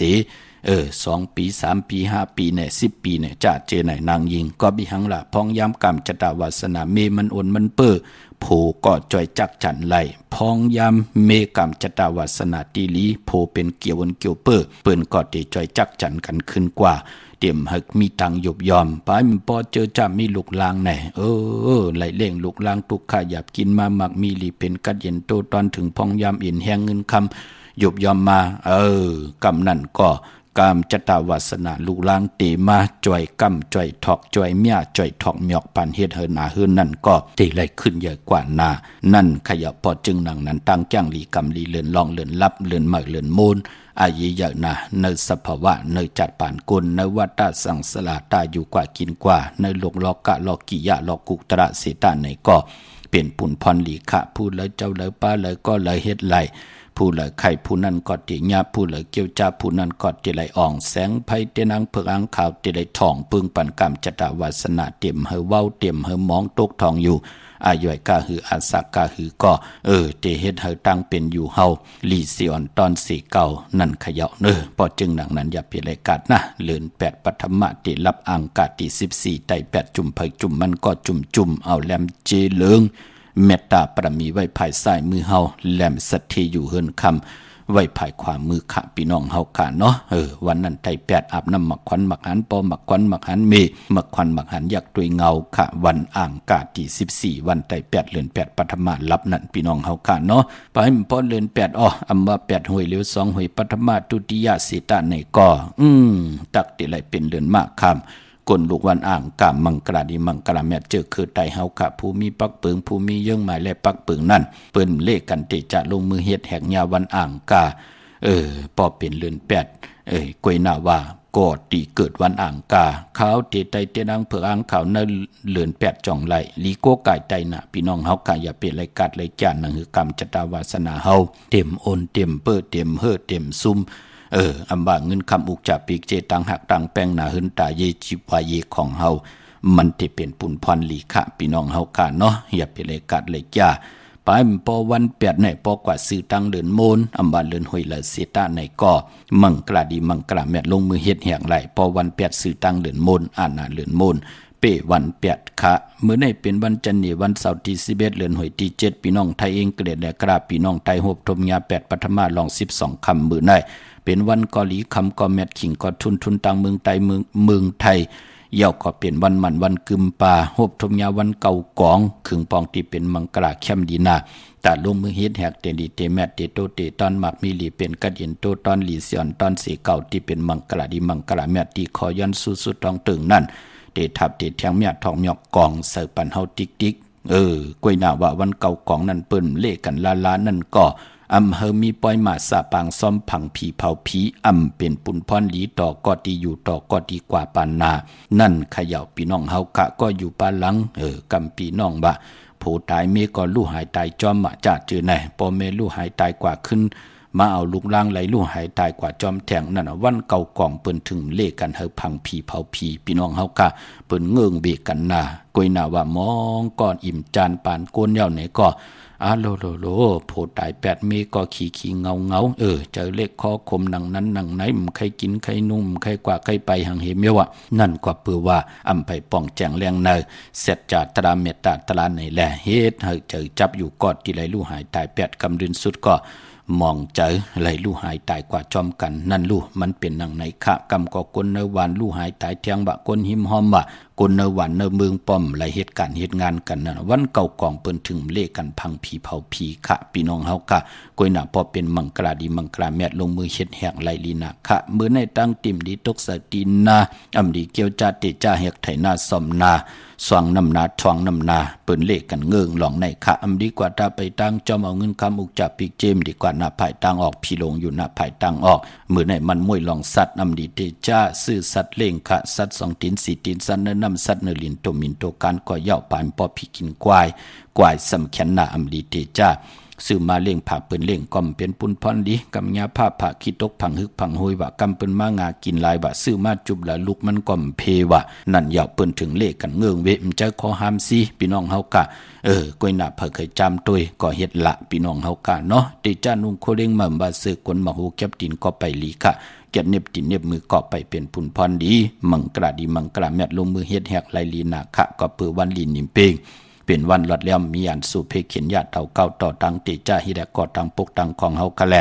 2 ปี3 ปี5 ปีเนี่ย10 ปีเนี่ยจะเจอไหนนางยิงก็บิหังละพองยามกรรมจตาวาสนาเมมันโอนมันเปื้อโผก็จ่อยจักจันไหลพองยามเมกรรมจตาวาสนาตีลีโผเป็นเกี่ยววนเกี่ยวเปื้อเปิ้นก็ได้จ่อยจักจันกันขึ้นกว่าเตรียมหักมีตังหยบยอมไปมันพอเจอจะมีลูกลางไหนไหลเล่งลูกลางตุกขหยาบกินมามักมีหลีเป็นกัดเย็นโตตอนถึงพองยามอินแหงเงินคำหยบยอมมากำนั่นก็กามจตาวาสนาลูกลางเตมาจ่อยกำจ่อยถอกจ่อยเมียจ่อยถอกหมอกปานเฮ็ดเฮินหนาเฮินนั่นก็เตไหลขึ้นใหญ่กว่านานั่นขยับพอจึงหนังนั้นตั้งแก้งลีกำลีเลือนลองเลือนลับเลือนหมากเลือนมูลอายีเยอะนะในสภาวะในจัดป่านกุลในวัฏสังสลาตาอยู่กว่ากินกว่าในโลกลอกะลอกิยะลอกุตระเสตาในก็เปลี่ยนปุ่นพรหลีขะพูดเลยเจ้าเลยป้าเลยก็เลยเฮ็ดไหลผู้เลยไข่ผู้นั้นก็ติญาผู้เลยเกี่ยวจ้าผู้นั้นก็ติไหลอ่องแสงไผเตนังเพิกอังขาวติไหลทองปึงปันกรรมจตาวาสนาเต็มเฮเว้าเต็มเฮมองตกทองอยู่อายุกาหืออาสากาหือก็เตเฮ็ดเฮตั้งเป็นอยู่เฮาลีสิอ่อนตอนสีเก่านั่นขยะพอจึงหนังนั้นอย่าเปรกาดนะเลือน8ปฐมะติรับอังกาติ14ไต่8จุ่มเผยจุ่มมันก็จุ่มเอาแหลมเจเลิงเมตตาปรมีไว้ภายซ้ายมือเฮาแหลมสัทธิอยู่เฮินคำไว้ภายขวามือขะพี่น้องเฮาค่ะเนาะวันนั้นไต่8อาบน้ำหมักควันหมักหันปอหมักควันหมักหันเมหมักควันหมักหันยักด้วยเงาค่ะวันอ่างกาที่14วันไต่8เดือน8ปฐมะรับนั่นพี่น้องเฮาค่ะเนาะไปพอเดือน8อำว่า8หวยเหลียว2หวยปฐมะทุติยสีตาในก็ตักติไหลเป็นเดือนมากคำกลลูกวันอ่างกามมังกราดีมังกราแม่เจอคือไตเฮาค่ะผู้มีปักเปิงผู้มีเยื่อหมายและปักเปิงนั่นเปิ้นเลขกันติจะลงมือเฮ็ดแหกยาวันอ่างกาพอเป็นเดือน8กวยนาว่าก็ตีเกิดวันอ่างกาเขาเตไตเตนังเผืออ่างเขาในเดือน8จ่องไหลลีโกกายไตน่ะพี่น้องเฮาค่ะอย่าเป็นไรกัดไรจานนั่นคือกรรมจตาวาสนาเฮาเต็มโอนเต็มเปิ้เต็มเฮอเต็มซุ่มอำบ่าเงินคำอุกจับปีกเจตังหักตังแป้งหนาหึนตาเยจิวาเยของเฮามันที่เป็นปุ่นพรลีขะพี่น้องเฮาค่ะเนาะอย่าไปเลยกัดเลยจ้าไปปอวัน8ในปอกว่าซื้อตังเดินโมนอำบ่าเลินหวยละเสตาในก็มังกราดีมังกราแม่ลงมือเฮ็ดแหงไหลปอวัน8ซื้อตังเดินโมนอ่านน่ะเลินโมนเปวัน8ค่ะมื้อในเป็นวันจันทร์นี่วันเสาร์ที่11เดือนหวยที่7พี่น้องไทยเองเกรดและกราพี่น้องไทยโฮบทมยา8ปฐมะลอง12คำมื้อในเป็นวันกอหลีคำก็แมทขิงก็ทุนต่างเมืองไทยเมืองไทยเย่าก็เป็นวันมันวันกึมปาฮบทมยาวันเก่ากองขึงปองที่เป็นมังกราแคมดีนาแต่ลงมือเฮ็ดแหกเตลีเตแมทเตโตเตตอนมักมีหลีเป็นกัดเย็นโตตอนหลีเสียนตอนสีเก่าที่เป็นมังกราดีมังกราแมทที่ขอยันสุดๆทองตึงนั่นเตทับเตแทงแมททองหยอกกองเสิร์ปันเฮาติ๊กกวยหน้าว่าวันเก่ากองนั่นเปิ้นเลขกันล้านนั่นก็อำเภอมีปอยมาสะปางซ้อมผังผีเผาผีเป็นปุ่นพรหลีต่อก็ดีอยู่ต่อก็ดีกว่าปานนานั่นขย่าพี่น้องเฮากะก็อยู่ปานหลังกำพี่น้องบะผู้ตายเมก็ลู่หายตายจอมมาจะเจอไหนปอเมลู่หายตายกว่าขึ้นมาเอาลูกล่างไหลลู่หายตายกว่าจอมแทงนั่นวันเก่ากองเปิ้นถึงเลขกันเฮาพังผีเผาผีพี่น้องเฮากะเปิ้นเงิงเบกันนากวยหน้าว่ามองก่อนอิ่มจานปานโกนเหย้าไหนก็โลโผตาย8เมก็ขี่เงาเจอเลขคอคมหนังนั้นหนังไหนมันใครกินใครนุ่มใครกว่าใครไปหังเหมียวะนั่นก็เปื้อว่าอำไปป้องแจงแรงเนอเสร็จจากตราเมตตาตราในแลเฮ็ดให้เจอจับอยู่กอดที่ไหลลู่หายตาย8กำดินสุดก็มองเจอไหลลู่หายตายกว่าจอมกันนั่นลู่มันเป็นหนังไหนขะกำก็คนในวันลู่หายตายเทียงบะคนหิมหอมบะคนในวันในเมืองป้อมไหลเหตุการณ์เหตุงานกันนั่นวันเก่ากองเปิ้นถึงเลขกันพังผีเผาผีขะพี่น้องเฮากะกวยหน้าพอเป็นมังกราดีมังกราแมทลงมือเฮ็ดแหกไหลลีนาขะมื้อในตั้งติ่มดีตกสตินนาอำดีเกี่ยวจาเตจาเฮกไถนาซ่อมนาสว่างน้ำนาทองน้ำนาเปิ้นเลขกันเงิงหลองในขะอำดีกว่าตาไปตั้งจอมเอาเงินคำอุกจับปีกเจมดีกว่าหน้าภายตั้งออกพี่ลงอยู่หน้าภายตั้งออกมื้อในมันมวยลองสัตว์อำดีเตจาซื้อสัตว์เล่งขะสัตว์2ตีน4ตีนสันน้ำสัตว์เนลินโตมินโตการก็เย่าปานปอพี่กินกวายสำคัญหน้าอำดีเตจา ซื้อมาเลี้ยงผักเปิ้นเลี้ยงก่อมเป็นปุนพรดีกำยาผ้าผักขี้ตกผังฮึกผังห้อยว่ากำเปิ้นมางากินหลายว่าซื้อมาจุบละลูกมันก่อมเพว่านั่นยาวเปิ้นถึงเลขกันเงืองเวมจะขอห้ามสิพี่น้องเฮากะก้อยหน้าเผเคยจำตัวก็เฮ็ดละพี่น้องเฮากะเนาะติจ้านุ่งโคเร่งมั่มบาซื้อกนมาฮูแคบตินก็ไปลีค่ะเก็บเน็บตินเน็บมือก็ไปเป็นปุนพรดีมังกระดีมังกระแมดลงมือเฮ็ดแหกไลลีนาคะก็เปือวันลีนิมเปงเป็นวันหลอดแล้วมีอันสู่เพเขียนญาติเต่าเก่าต่อตังติจ้าฮิแดกก็ตังปกตังของเฮากะแล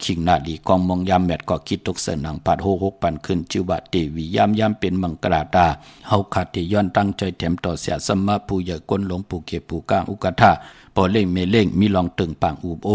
คิงนาดีกองมองยามแมดก็คิดตกเสนังปัดโหกปันขึ้นจิวบะเตวียามเป็นมังกราตาเฮาขาดที่ย้อนตั้งใจแถมต่อเสียสมมาผู้ใหญ่ก้นหลงผู้เก็บผู้ก้างอุกทาพอเล่งเมเล่งมีลองตึงปางอูบโอ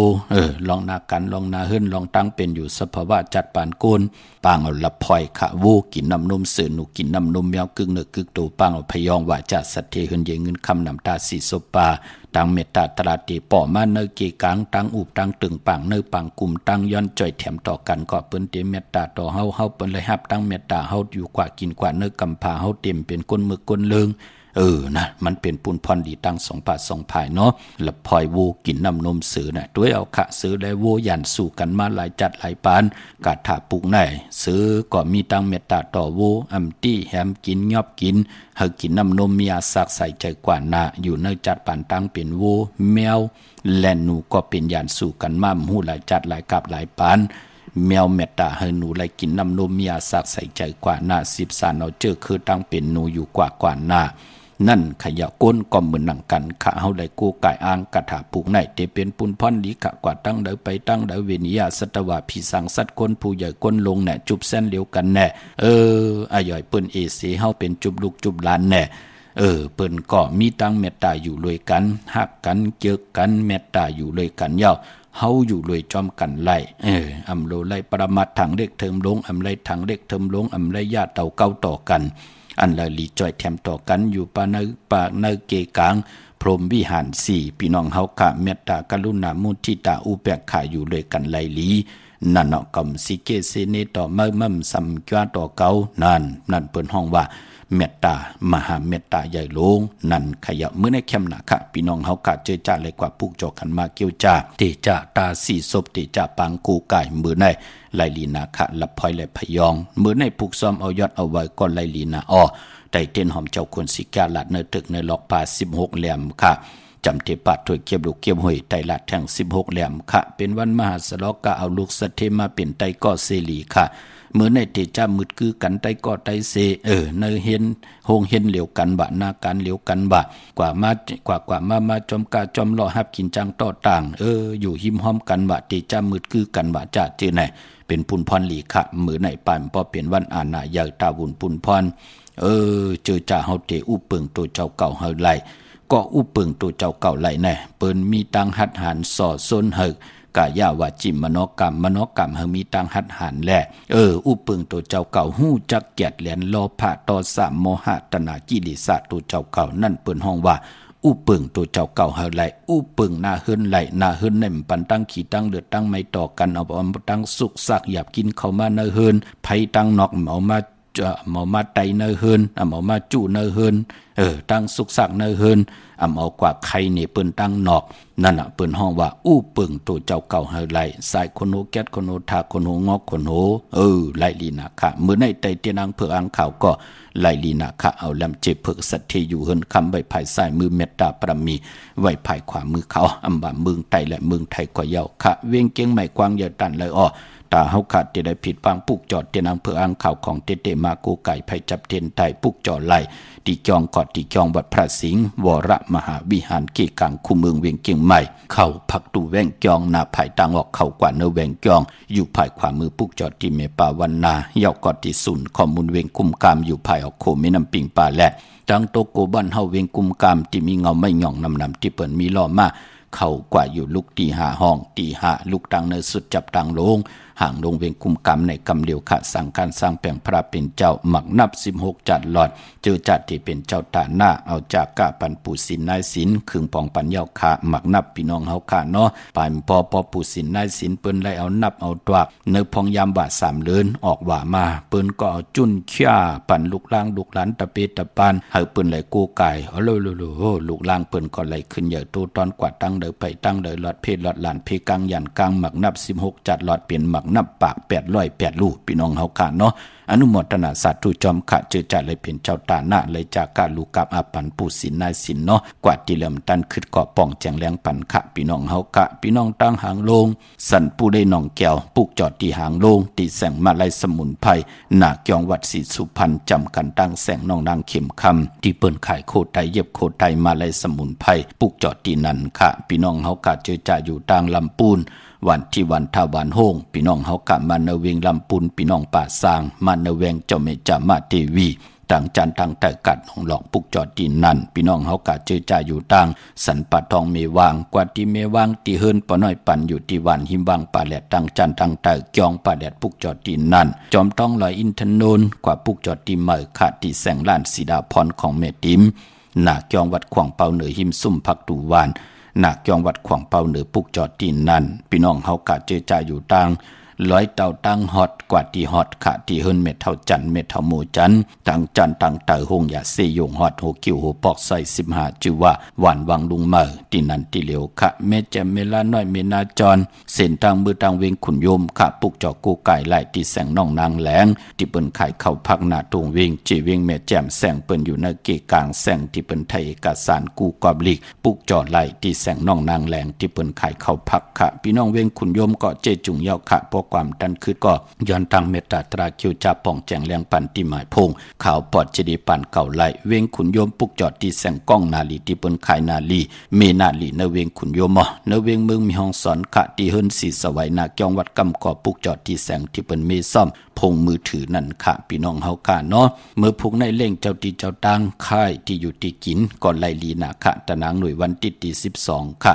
ลองนากันลองนาเฮิรนลองตั้งเป็นอยู่สภาวะจัดปานโกนปางเอาละพลอยขะวูกินน้ำนมเสือหนูกินน้ำนมแมวกึ่งเนื้อกึกโตปางเอาพยองว่าจะสัตเทเฮินเยเงินคำนำตาสีสปาตังเมตตาตราตีป่อมาเนเกกังตังอูบตังตึงปางเนปางกลุ่มตังย้อนจ่อยแถมต่อกันก็เปิ้นเต็มเมตตาต่อเฮาเปิ้นเลยฮับตังเมตตาเฮาอยู่กว่ากินกว่าเนกำพาเฮาเต็มเป็นก้นมือก้นเลิงนะมันเป็นปุนพรดีตั้งสองผาสองภายเนาะละพลอยวูกินน้ำนมซื้อน่ะด้วยเอาขะซื้อได้วูยันสู่กันมาหลายจัดหลายปานกาถาปุกไหนซื้อก็มีตั้งเมตตาต่อวูอัมตี้แฮมกินยอบกินเฮากินน้ำนมมีอาสักใส่ใจกว่าน่ะอยู่ในจัดปานตั้งเป็นวูแมวและหนูก็เป็นยันสู่กันมาหูหลายจัดหลายกับหลายปานแมวเมตตาให้หนูไล่กินน้ำนมมีอาสักใส่ใจกว่าน่ะ10 สานเอาเจอคือตั้งเป็นหนูอยู่กว่าน่ะนั่นขยะก้นก็เหมือนหนังกันขะเฮาได้กู้กายอ้างกะถาผูกไหนเตเป็นปุนพรดีขะกว่าตั้งเดไปตั้งเดเวนิยาสัตวะผีสังสัตคนผู้ใหญ่ก้นลงแน่จุบเส้นเลียวกันแน่อาย่อยเปิ้นเอเสเฮาเป็นจุบลูกจุบหลานแน่เปิ้นก็มีตั้งเมตตาอยู่เลยกันฮักกันเจอกันเมตตาอยู่เลยกันยาวเฮาอยู่เลยจอมกันไล่อำโลไล่ปรมัตถังเด็กเทิมลงอำไล่ถังเด็กเทิมลงอำไล่ญาติเต่าเก่าต่อกันอันละลีจ่อยแถมต่อกันอยู่ปากเนเกกังพรหมวิหาร4พี่น้องเฮากะเมตตากรุณามุทิตาอุเบกขาอยู่เลยกันไลลีนั่นเนาะกำสิเกเสเนต่อมั่มสัมจวาต่อเก่านั่นเปิ้นห้องว่าเมตตามหาเมตตาใหญ่หลวงนั่นขยะมื้อในเข้มหนักค่ะพี่น้องเฮากะเจอจ้าเลยกว่าปุกจอกันมาเกี่ยวจ้าเตจ้าตาสีศพเตจ้าปังกูไก่มื้อในไลลีนาคะลับพลอยและพยองมื้อในผูกซ้อมเอายอดเอาไว้ก่อนไลลีนาอ้อได้เต้นหอมเจ้าคนสิกาลัดในตึกในล็อกป่า16แหลมค่ะจำเทปาถวยเก็บลูกเก็บหอยไตลัดแทง16แหลมค่ะเป็นวันมหาสลกะเอาลูกสะเทมาเป็นไตก็เสลีค่ะเมื่อในเตจ้ามืดคือกันไตก็ไตเสในเห็นโฮงเห็นเหลียวกันบะนาการเหลียวกันบะกว่ามาจอมกาจอมรอฮับกินจังต่อต่างอยู่หิมห้อมกันบะเตจ้ามืดคือกันบะจ่าเจไหนเป็นปุนพรหลีค่ะมือในปั่นพอเปลี่ยนวันอาณาใหญ่ตาบุญปุนพรเจอจ่าเฮาเตอุเปิงตัวเจ้าเก่าเฮาไหลก็อุเปิงตัวเจ้าเก่าไหลแน่เปิ้นมีตังหัดหันส่อซนเฮกายาวาจิมโนกรรมเฮามีตังหัดหันแลอุเปิงตัวเจ้าเก่าฮู้จักเกียรติแหลนโลภะโทสะโมหะตนะกิเลสตัวเจ้าเก่านั่นเปิ้นห้องว่าอุเปิงตัวเจ้าเก่าเฮาไหลอุเปิงนาเฮิรนไหลนาเฮิรนเน่มปันตั้งขี้ตั้งเลือดตั้งไม่ต่อกันเอาตั้งสุกซักหยาบกินเข้ามาเนเฮิรนไผตั้งนอกเอามาไตเนเฮิรนเอามาจุเนเฮิรนตั้งสุกซักเนเฮิรนเอากว่าไข่นี่เปิ้นตั้งนอกนั่นน่ะเปิ้นห้องว่าอู้เปิงตัวเจ้าเก่าเฮาไหลสายคนโหแก๊สคนโหทาคนโหงอกคนโหไลลีนาคะมื้อในไตเตียนางเผืออังข่าวก็ไลลีนาคะเอาลำเจเพิกสัตเทอยู่เฮิรนคำไว้ภายซ้ายมือเมตตาปรมีไว้ภายขวามือเขาอำบ่าเมืองไตและเมืองไทยกว่าเยาคะเวียงเกียงใหม่กวางเยาตันเลยอ้อตาเฮาขาดจะได้ผิดฟังปุกจอดเตียนางเผืออังข่าวของเตมากูไก่ไผจับเทียนไทยปุกจอดไหลตีจองกอดตีจองวัดพระสิงห์วรมหาวิหารเกกังคูเมืองเวียงเกียงใหม่เข้าพักตูแวงจองนาภายต่างออกเข้ากว่าเนแวงจองอยู่ภายขวามือปุกจอดที่เมป่าวันนาเยากอดที่ศูนย์ข้อมูลเวียงกุมกามอยู่ภายออกโคแม่น้ำปิงป่าและจังโตโกบ้านเฮาเวียงกุมกามที่มีเงาไม่หย่องนำที่เปิ้นมีล้อมาเข้ากว่าอยู่ลูกตี5ห้องตี5ลูกตังในสุดจับตังลง ห่างลงเวียงกุมกรรมในกำเลียวขะสั่งการสร้างแปลงพระเป็นเจ้าหมักนับ16จัดหลอดเจอจัดที่เป็นเจ้าตาหน้าเอาจากกะปันปูสินนายสินขึงปองปัญญาค่ะหมักนับพี่น้องเฮาค่ะเนาะปานปอปูสินนายสินเปิ้นไล่เอานับเอาตัวเนื้อพองยามบา3เลือนออกว่ามาเปิ้นก็เอาจุ้นขี้าปั่นลูกล่างลูกหลานตะเปตะปานให้เปิ้นไหลกูไก่โลลูกล่างเปิ้นก็ไหลขึ้นใหญ่โตตอนกว่าตั้งเด้อไปตั้งเด้อหลอดเพศหลอดหลานเพกังยันกลางหมักนับ16จัดหลอดเปลี่ยนหมักนับปาก808ลูกพี่น้องเฮาค่ะเนาะอนุโมทนาสาธุจอมขะเจอจัดเลยเป็นเจ้าตาหน้าเลยจากกะลูกกับอาปันปูสินนายสินเนาะกว่าที่เริ่มตันขึ้นเกาะป่องแจงแรงปันขะพี่น้องเฮากะพี่น้องตั้งหางโลงสันปูได้หนองแก้วปุกจอดที่หางโลงตีแสงมาลัยสมุนไพรหน้าเกียงวัดศรีสุพรรณจำกันตั้งแสงน้องนางเข็มคำที่เปิ้นขายโคไตเย็บโคไตมาลัยสมุนไพรปุกจอดที่นั่นค่ะพี่น้องเฮากะเจอจ่าอยู่ต่างลำปูนวันที่วันทาวานโฮงพี่น้องเฮากะมาเนเวงลำปุนพี่น้องป่าสร้างมาเนเวงเจ้าเมจามาเทวีต่างจันต่างแต่กัดของหลอกปุกจอดดินนั่นพี่น้องเฮากะเจอจ่าอยู่ต่างสันปะทองเมวางกว่าที่เมวางที่เฮิรนปอน้อยปันอยู่ที่วันหิมวางป่าแหลดต่างจันต่างแต่เกียงป่าแหลดปุกจอดดินนั่นจอมต้องลอยอินทนนท์กว่าปุกจอดดินเมอขาดที่แสงล้านสีดาพรของเมติมหน้าเกียงวัดขวางเปาเหนือหิมซุ่มผักตูวานหนักยองวัดขวางเป่าเหนือปุกจอดตีนนั่นพี่น้องเฮากะเจอจ่าอยู่ต่างร้อยเต่าตั้งฮอดกว่าที่ฮอดขะที่เฮิรนเม็ดเท่าจันเม็ดเท่าหมูจันตั้งจันตั้งเต่าหงอย่าเสยงฮอดโหคิวโหปอกใส่15จือว่าหวานวังลุงเมอที่นั่นที่เหลียวขะแม่แจ่มเมลาน้อยเมนาจรเส้นทางมือทางเวงขุนโยมขะปุกจอกูไก่ไหลที่แสงน้องนางแหลงที่เปิ้นขายเข้าพักหน้าตรงเวงจีเวงแม่แจ่มแสงเปิ้นอยู่ในเกกลางแสงที่เปิ้นไทยเอกสารกูกอบลิกปุกจอไหลที่แสงน้องนางแหลงที่เปิ้นขายเข้าพักขะพี่น้องเวงขุนโยมก็เจจุงยาวขะเพราะความดันคือก็ย้อนทางเมตตาตราคิวจาป่องแจงแรงปันที่หมายพงข่าวปอดจดีปันเก่าไหลเวงขุนโยมปุกจอดที่แสงก้องนาลีที่เปิ้นขายนาลีเมนาลีเนเวงขุนโยมเนเวงเมืองมีห้องสอนขะที่เฮิรนสีสวัยนาเกียงวัดกำก่อปุกจอดที่แสงที่เปิ้นเมซ่อมพงมือถือนั่นค่ะพี่น้องเฮาค่ะเนาะเมื่อพุกในเล่งเจ้าตีเจ้าตังค่ายที่อยู่ที่กินก่อนไล่ลีนาค่ะตะนางหน่วยวันที่12ค่ะ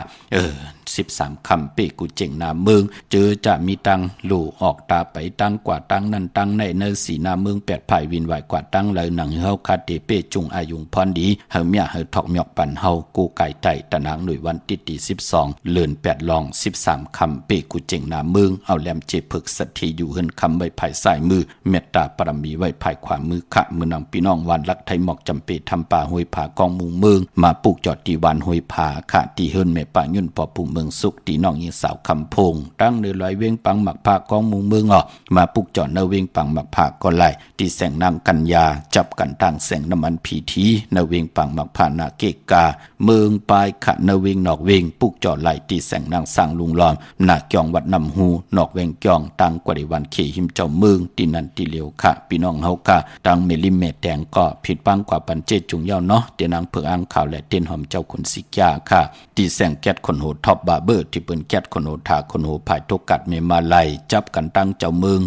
13คำเปกูเจ๋งนาเมืองเจอจะมีตังลู่ออกตาไปตังกว่าตังนั่นตังในเนสีนาเมือง8ภายวินไหวกว่าตังเลยหนังเฮาคาเตเปจุงอายุงพรดีเฮาเมียเฮาทอกหมอกปันเฮากูไก่ไต่ตะนางหน่วยวันที่12เลือน8ลอง13คำเปกูเจ๋งนาเมืองเอาแหลมเจพึกสัตถีอยู่เฮินคำไว้ภายซ้ายมือเมตตาปรมีไว้ภายขวามือขะมือนางพี่น้องวันรักไทยหมอกจำเปทำป่าห้วยผากองมุงเมืองมาปลูกจอดที่วันห้วยผาขะที่เฮิรนแม่ป่ายุ่นปอปูเมืองสุขตีน้องยิงสาวคำพงตั้งเนื้อลอยเวียงปังหมักผากองมุงเมืองมาปลูกจอดเนื้อเวียงปังหมักผาก็ไหลที่แสงนางกัญญาจับกันทางแสงน้ำมันผีทีเนื้อเวียงปังหมักผานาเกกาเมืองปลายขะเนื้อเวียงนอกเวียงปลูกจอดไหลที่แสงนางสร้างลุงล้อมหน้าเกียงวัดนำหูนอกเวียงเกียงตั้งกว่าในวันเขหิมเจ้าเมืองที่นั่นที่เหลียวค่ะพี่น้องเฮาค่ะตั้งเมลิเมตแดงก็ผิดปังกว่าปันเจจุงเย้าเนาะเตียนางเผือกอ่างข่าวและเตียนหอมเจ้าคนสิกยาค่ะที่แสงแก๊สคนโหดท็อปบาร์เบอร์ที่เปิ้นแก๊สคนโหดทาคนโหภายตกัดเมมาไลจับกันตั้งเจ้าเมือง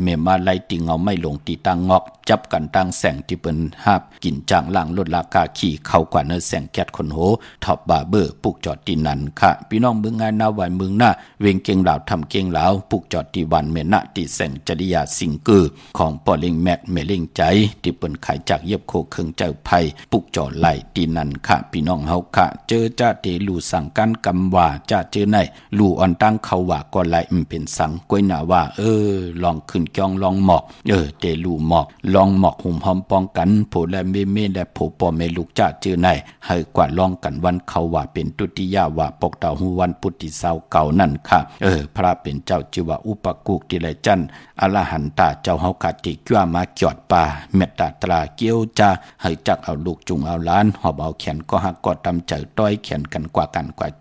เมมาไลติเงาไม่ลงตีตั้งงอกจับกันตั้งแสงที่เปิ้นหาบกินจางล่างลดราคาขี่เข้ากว่าเนื้อแสงแก๊สคนโหท็อปบาร์เบอร์ปุกจอดที่นั่นค่ะพี่น้องเมืองงานนาวันเมืองหน้าเวงเก่งลาวทำเก่งลาวปุกจอดที่วันเมนะที่แสงจริยาสิงเกอร์ของปอเล็งแม็กเมเล็งใจที่เปิ้นขายจากเย็บโคเครื่องเจ้าไผ่ปุกจอดไหลตีนันค่ะพี่น้องเฮาค่ะเจอจ้าเตลู่สั่งกันกำว่าจ้าเจอในลู่อ่อนตั้งเขาว่าก็ไหลเป็นสังกวยหน้าว่าลองขึ้นจ้องลองหมอกเตลู่หมอกลองหมอกหุ่มหอมป้องกันโผและเมและโผปอเมลูกจ้าเจอในให้กว่าลองกันวันเขาว่าเป็นตุติยาว่าปกเต่าหูวันพุทธิเสาเก่านั่นค่ะพระเป็นเจ้าชื่อว่าอุปกุกติไลจันอรหันตาเจ้าเฮาคาติจ้ามาจอดป่าเมตตาตราเกี้ยวจ้าให้จักเอาลูกจุงเอาล้านหอบเอาแขนก็หักกอดตำใจต้อยแขนกันกว่า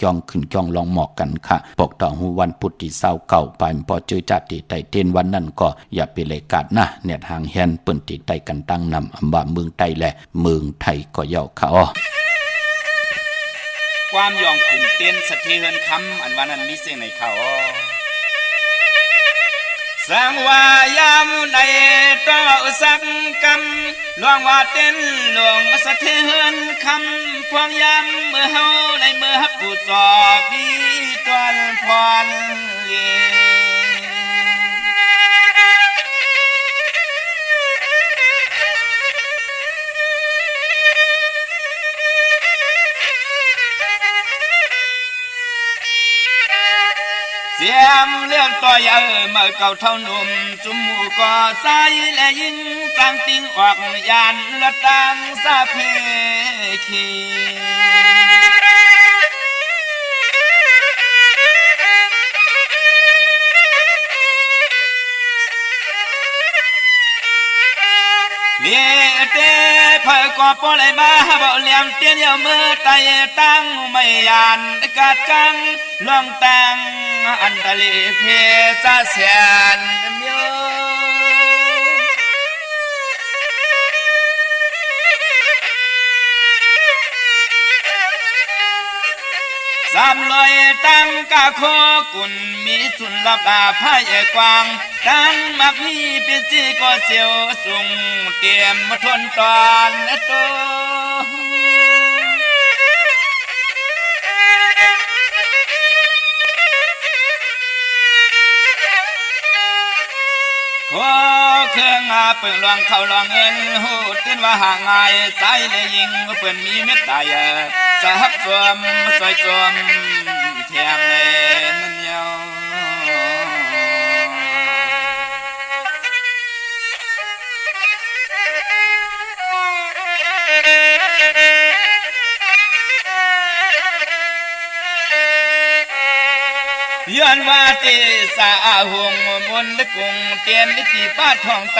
จ้องขึ้นจ้องลองหมอกกันค่ะปกต่อหูวันพุทธิเสาเก่าไปพอเจอจัดติไตเต้นวันนั้นก็อย่าไปเลยกาดนะเน็ตห่างแฮนเปิ้นติไตกันตั้งนำอำบาเมืองไทยแหละเมืองไทยก็เย่าเขาความยองขุนเต้นสะเทือนคำอันวันนั้นมีเสียงในเขาสังว่ายามใดต่อสักกำลวงว่าเต้นหลวงสะเทือนคำพวงยามเมื่อเฮาในเมื่อฮับผู้สอบดีตวนพร ตัวเยอะเมื่อเก่าเท่าหนุ่มจุมหมู่ก่อสายและยิงจังติงออกยานละตังสะเพคีเลี้ยเต้เพื่อก่อปล่อยมาบ่เลี้ยงเตี้ยนเยอะเมื่อไตตั้งไม่ยานกาดกังลองตังอันตะลีเพซาเสียนเมียวสามลอยตั้งกะโคกุนมีสุนลับอาพายกวางตั้งมักมีเป็นจีก็เสียวสุงเตรียมมาทนตอนโตขอเครื่องอาเปิดลองเข้าลองเงินหูตื่นว่าห่างไงสายเลยยิงเปิดมีเม็ดตายจะฮับจวมซอยจวมแถมเลยมันเยาย้อนว่าตีสาหงมนต์กุงเตียนลิขิป้าทองไต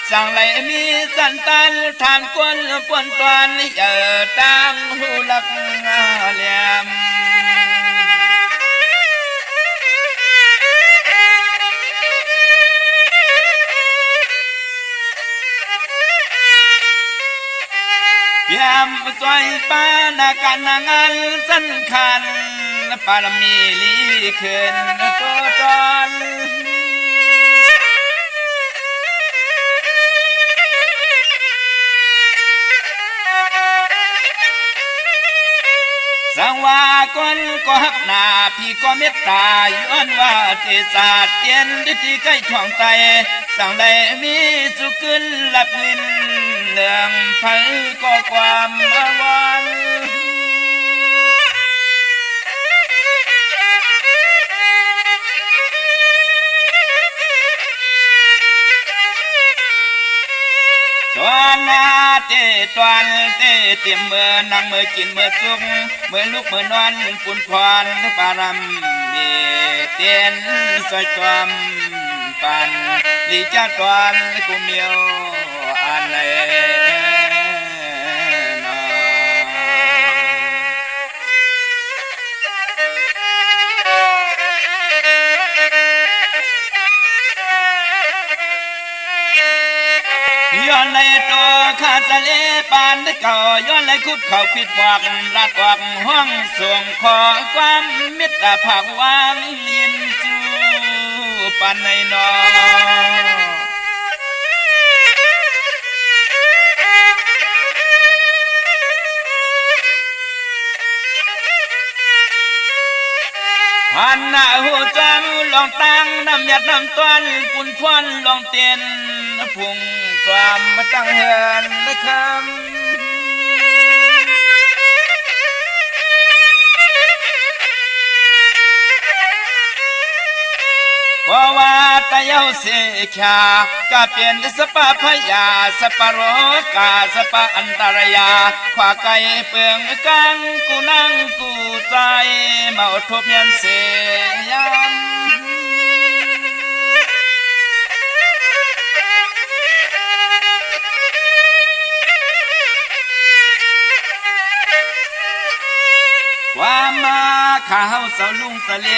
สั่งไหลมีสันตันทานกวนปวนตวนเอ่อตั้งหูลักเหลี่ยมยามซอยป้านาการนางานสำคัญปารมีลีขึ้นตัวตอนสังว่าคนก็หักหน้าพี่ก็เมตตาย้อนว่าเทศาสตร์เตียนดิที่ใกล้ท้องไตสั่งได้มีสุขึ้นหลับเงินเรื่องไผก็ความอาวรตอนนาเตตอนเตเต็มเมื่อนั่งเมื่อกินเมื่อจุกเมื่อลุกเมื่อนอนปุ่นพรปารำมีเตียนสอยจอมปันลีจ้าตอนกูเมียวอันไหนย้อนในตัวข้าสะเลปานเก่าย้อนในคุดเขาผิดหวังรัดหวังห้องส่งขอความมิตรภาพวางยินจูปานในนอหันหน้าหูจังลองตั้งน้ำหยัดน้ำต้นปุ่นพวนลองเตียนพุ่งความมาตั้งเฮือนนะคำเพราะว่าตะเยาเสียขากะเปลี่ยนสปะพยาสปะโรกาสปะอันตรายาขวาไก่เปืองกังกูนั่งกูใจมาอดทบยันเสียมความมาข้าเฮาสาวลุงสะเล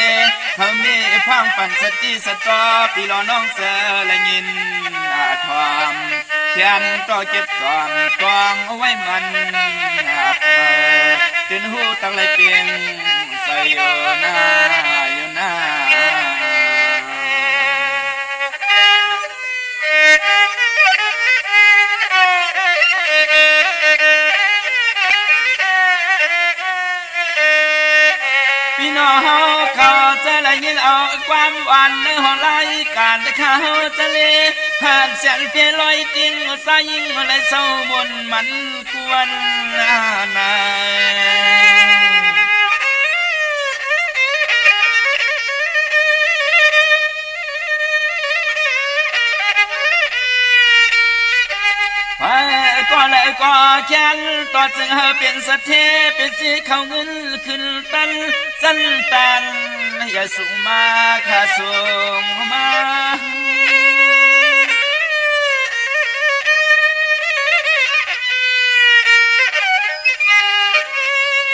เขามีพังปั่นสติสตอปีรอน้องเสือและยินอาทอมเขียนต่อเก็บสอนตองเอาไว้มันตื่นหูตั้งไรเปียงใส่อยู่หน้าอยู่หน้าพี่น้องเขาจะละยินเอาความหวานในห้องรายการเขาจะเลหากเสียงเพียลอยติ้งสายยิงอะไรเศร้าบนมันกวนนา เลยก็แค้นต่อจึงเป็นสะเทเป็นสิเข้าเงินขึ้นตันสั้นตันอย่าสูงมาข้าสูงมา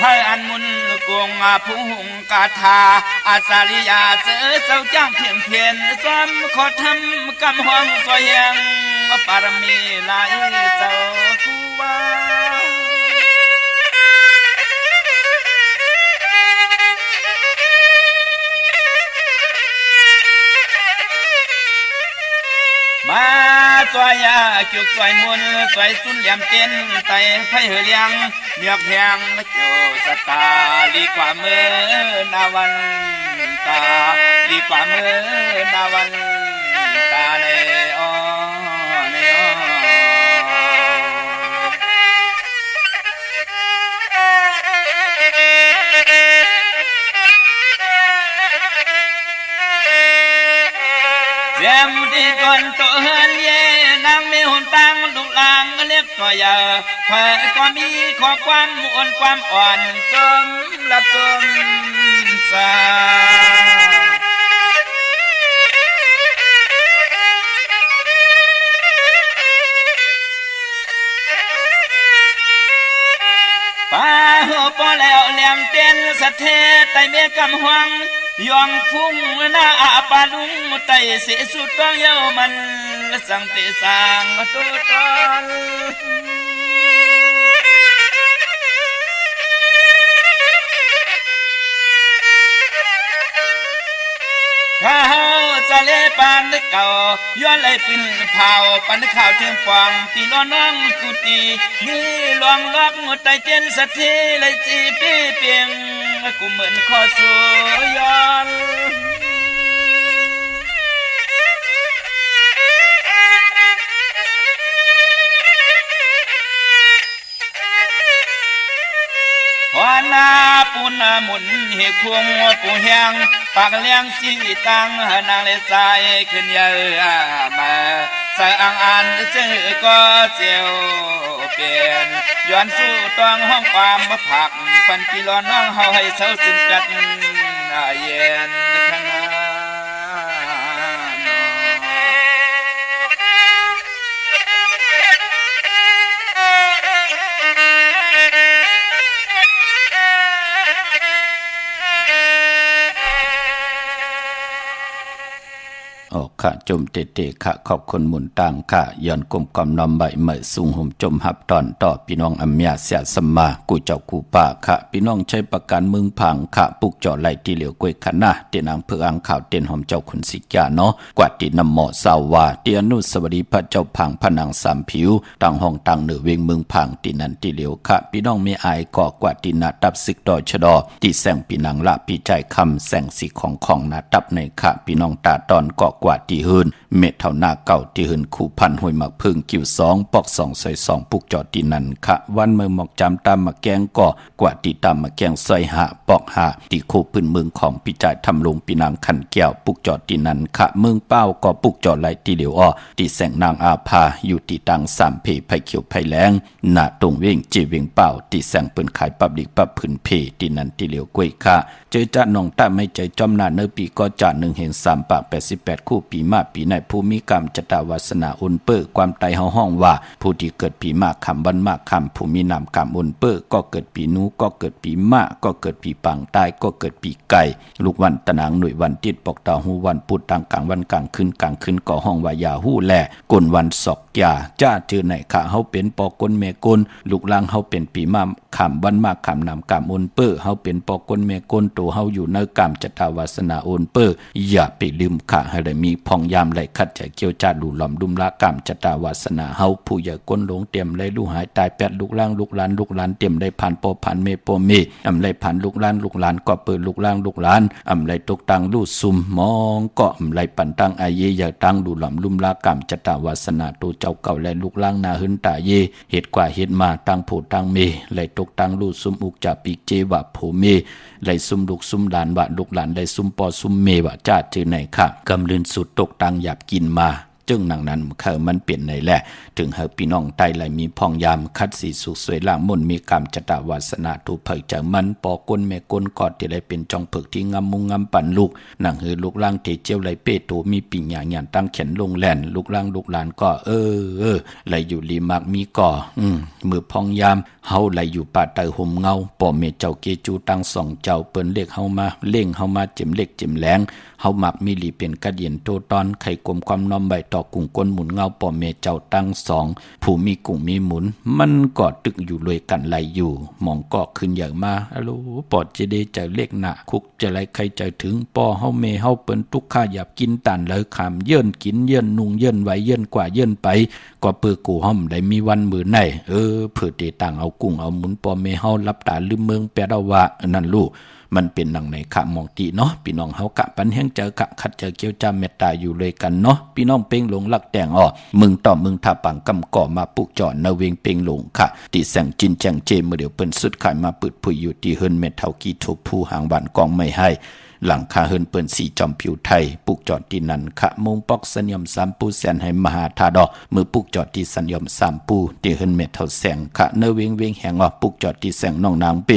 ให้อันมุนกวงผู้หุงกาถาอาสาริยาเจอเจ้าจ้างเพียงเพียนซ้ำขอทำกำห้องสวยยังปารมีหลายเจ้าคูว่ามาสวยยาจุกสวยมุนสวยสุนเหลี่ยมเต้นไตไฟเหือเลี้ยงเมียกแพงโจสตาลีกว่ามือนาวันตาลีกว่ามือนาวันตาเนอเนอเรียมที่ก่อนตัวเฮียนเย่นางมีหุ่นตังลูกหลางเล็กตัวใหญ่เพื่อก็มีขอความมุ่นความอ่อนสมละสมสาป้าหัวปอแล้วเหลี่ยมเต้นสะเทไตเมียกำหวังยองพุ่งหน้าอาปาลุงไตเสียสุดต้องเย้ามันสังติสังตัวตนข้าวจะเล่ปานเก่าย้อนเลยเป็นเผาปันข่าวเทียมฟองตีน้องน้องกุตีนี่ลวงล็อกไตเจนสะเทเลยจีปีเปียงกูเหมือนข้อสู้ย้อนวานาปูนาหมุนเหกพวงปูแหงปากเลี้ยงสีตังนางเลสายขึ้นเยอะมาใส่อ่างอันเจอก็เจียวเปลี่ยนย้อนสู้ต้องห้องความมาผักปันปีร้อนน้องเฮาให้เศร้าซึมกัดเย็นขนาดข้าจมเตเตข้าขอบคนหมุนต่างข้าย้อนกลมกำนำใบเหมยสูงห่มจมหับตอนต่อพี่น้องอัมยาเสียสมากูเจ้ากูป่าข้าพี่น้องใช้ประกันมึงพังข้าปุกเจาะไหลที่เหลียวกวยขนาเตียนางเพื่ออังข่าวเตียนหอมเจ้าขุนสิกาเนาะกวาดตีนำหมอสาวาเตียนุสวัสดีพระเจ้าพังพนังสามผิวต่างห้องต่างเหนือเวงเมืองพังตีนันตีเหลียวข้าพี่น้องไม่อายก่อกวาดตีนาตับศึกดอชดอตีแสงปีนังละปีใจคำแสงสีของนาตับในข้าพี่น้องตาตอนก่อกวาดตีหืนเม็ดเท่าหน้าเก่าที่หืนคู่พันห้วยหมักพึ่งกิ้วสองปอกสองใส่สองปุกจอดตีนันขะวันเมืองหมอกจำตามมาแกงก่อกว่าตีตามมาแกงใส่หาปอกหาตีโคพื้นเมืองของปิจ่ายทำลงปีนางขันแก้วปุกจอดตีนันขะเมืองเป้าก็ปุกจอดไหลตีเหลียวอ้อตีแสงนางอาภาอยู่ตีตังสามเพไผ่เขียวไผ่แรงหน้าตรงเวงจีเวงเป้าตีแสงเปิ้นขายปับดิกปับผืนเพตีนันตีเหลียวกล้วยขะเจอจ้าน้องตาไม่ใจจอมหน้าเนื้อปีก็จ่าหนึ่งเห็น388คู่ปีมาปีในภูมิกรรมจตาวาสนาอุนเปอร์ความไตเฮาห้องว่าผู้ที่เกิดปีมากคำวันมากคำผู้มีนามกรรมอุนเปอร์ก็เกิดปีนูก็เกิดปีมะก็เกิดปีปังตายก็เกิดปีไก่ลูกวันตะนางหน่วยวันติดปอกตาหูวันปุดต่างกลางวันกลางคืนก็ห้องว่ายาหู้แลกลวันศอกยาจ้าเจอไหนข้าเฮาเป็นปอกลเมกลลูกลางเฮาเป็นปีมาคำวันมากคำนามกรรมอุนเปอร์เฮาเป็นปอกลเมกลตัวเฮาอยู่ในกรรมจตาวาสนาอุนเปอร์อย่าไปลืมข้าให้ได้มีพองยามไหลคัดใจเกี่ยวจ้าดูหลอมดุมละกรรมจตาวาสนาเฮาผู้ใหญ่ก้นหลงเต็มเลยลูกหายตายแปดลูกล่างลูกหลานเต็มได้ผ่านปอผ่านเมโปเมอำไรผ่านลูกหลานก็เปิดลูกล่างลูกหลานอำไรตกตังลู่ซุมมองก็อำไรปันตังอาเยอย่าตังดูหลอมดุมละกรรมจตาวาสนาตัวเจ้าเก่าและลูกล่างนาหึนตาเยเหตุกว่าเหตุมาตังผู้ตังเมไหลตกตังลู่ซุมอุกจาปิเจวะโผเมไหลซุมลูกซุมหลานวะลูกหลานไหลซุมปอซุมเมวะจ้าจือไหนค่ะกำลืนสุดตกตังหยาบกินมา จึงหนังนั้นมันเปลี่ยนในแหละถึงเฮาพี่น้องไตไหลมีพองยามคัดสีสุขสวยล่างมนมีกรรมจตวาสนาถูกเผยจากมันปอกลแม่กลกอดที่ได้เป็นจองผึกที่งามมุงงามปั่นลูกหนังหือลูกล่างที่เจียวไหลเป้โตมีปิ่งหยาหยานตั้งแขนลงแล่นลูกล่างลูกหลานก็ไหลอยู่ลีมากมีก่อมือพองยามเฮาไหลอยู่ป่าเตอห่มเงาป่อเมเจ้าเกจูตั้งสองเจ้าเปิ้นเล็กเฮามาเล่งเฮามาเจ็มเล็กเจ็มแหลงเฮามักมีหลีเป็นกระเดียนโตตอนไข่กลมความน้อมใบต่อกุ้งก้นหมุนเงาป่อเมเจ้าตั้งสองผู้มีกุ้งมีหมุนมันก็ตึกอยู่เลยกันไหลอยู่มองก็ขึ้นอย่างมาอะโลปอดจะได้ใจเล็กหนาคุกจะไหลใครใจถึงป่อเฮาเมเฮาเปิ้นทุกข้าหยาบกินตันเลยขามเยินกินเยินนุ่งเยินไว้เยินกว่าเยินไปก็เปื้อกูห้อมได้มีวันมือไหนเพื่อเตต่างเอากุ้งเอาหมุนป่อเมเฮารับตาลืมเมืองแปดว่านั่นลูกมันเป็นหนังในขะมองตีเนาะพี่น้องเฮากะปันแห้งเจอกะขัดเจอเกี่ยวจำเมตตาอยู่เลยกันเนาะพี่น้องเป่งหลงลักแต่งมึงต่อมึงทาปังกำก่อมาปุกจอดนาเวงเป่งหลงค่ะติแสงจินแจงเจเมื่อเดี๋ยวเปิ้นสุดขายมาปืดผู้อยู่ที่เฮิรนเม็ดเท่ากีทุบผู้หางบ้านกองไม่ให้หลังคาเฮิรนเปิ้นสีจอมผิวไทยปุกจอดที่นั่นขะมงปอกสัญญมสามปูแสนให้มหาธาดอมือปุกจอดที่สัญญมสามปูที่เฮิรนเม็ดเท่าแสงขะเนเวงเวงแหงปุกจอดที่แสงน้องนางเป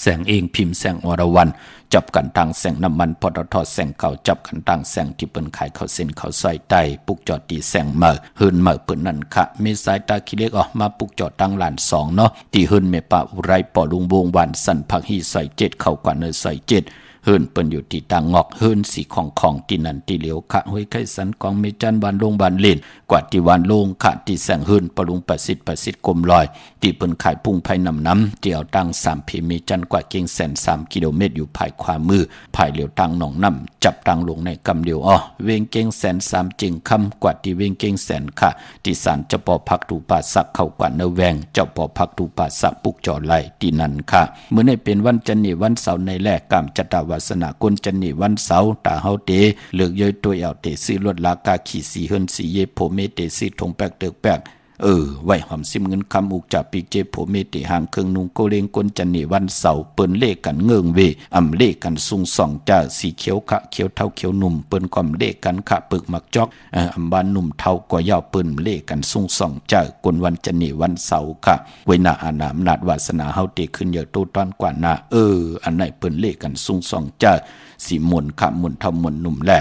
แสงเองพิมพ์แสงอรวรรณจับกันตั้งแสงน้ำมันปตทแสงเก่าจับกันตั้งแสงที่เปิ้นขายข้าวเส้นข้าวซอยไตปุกจอดที่แสงเมื่อเฮิรนเมื่อเปิ้นนั่นค่ะมีสายตาขี้เล็กออกมาปุกจอดตั้งหลานสองเนาะที่เฮิรนเมปะอุไรปอลุงวงวันสันพักฮีซอยเจ็ดเข้ากว่าเนซอยเจ็ดเฮิรนเปิ้นอยู่ที่ต่างงอกเฮิรนสีของที่นั่นที่เหลียวขะห้วยไข่สันกองเมจันบานลงบานเล่นกว่าที่วานลงขะที่แสงเฮิรนปลุงประสิทธิ์กลมลอยที่เปิ้นขายพุ่งไผน้ำเจียวตั้ง3พีเมจันกว่าเก่งแสน3กิโลเมตรอยู่ภายขวามือภายเหลียวตั้งหนองน้ำจับตั้งลงในกำเดียวเวงเก่งแสน3จึงคำกว่าที่เวงเก่งแสนค่ะที่ศาลเจ้าปอพักตูป่าสักเข้ากว่าเนแวงเจ้าปอพักตูป่าสักปุกจอไหลที่นั่นค่ะเมื่อในเป็นวันจันทร์วันเสาร์ในแลกกรรมจตวาสนากุลจันนี่วันเสาร์ตาเฮาเตเลือกเยยตัวเอาเตซื้อรถลากาขี่สีเฮิรนสีเยโพเมเตซื้อทงแปกเตึกแปกไว้หอมซิมเงินคำอุกจากปีเจโผเมติหางเครื่องนุงโกเลงกลจันนี่วันเสาร์เปิ้นเลขกันเงิงเวอำเลขกันซุงส่องจ้าสีเขียวขะเขียวเท่าเขียวหนุ่มเปิ้นก่อมเลขกันขะปึกมักจอกอำบ้านหนุ่มเท่าก็ยาวเปิ้นเลขกันซุงส่องจ้ากลวันจันนี่วันเสาร์ค่ะไว้หน้าอาณาอำนาจวาสนาเฮาเตขึ้นเยอะโตตอนกว่าหน้าอันไหนเปิ้นเลขกันซุงส่องจ้าสีมนขะมนเท่ามนหนุ่มแล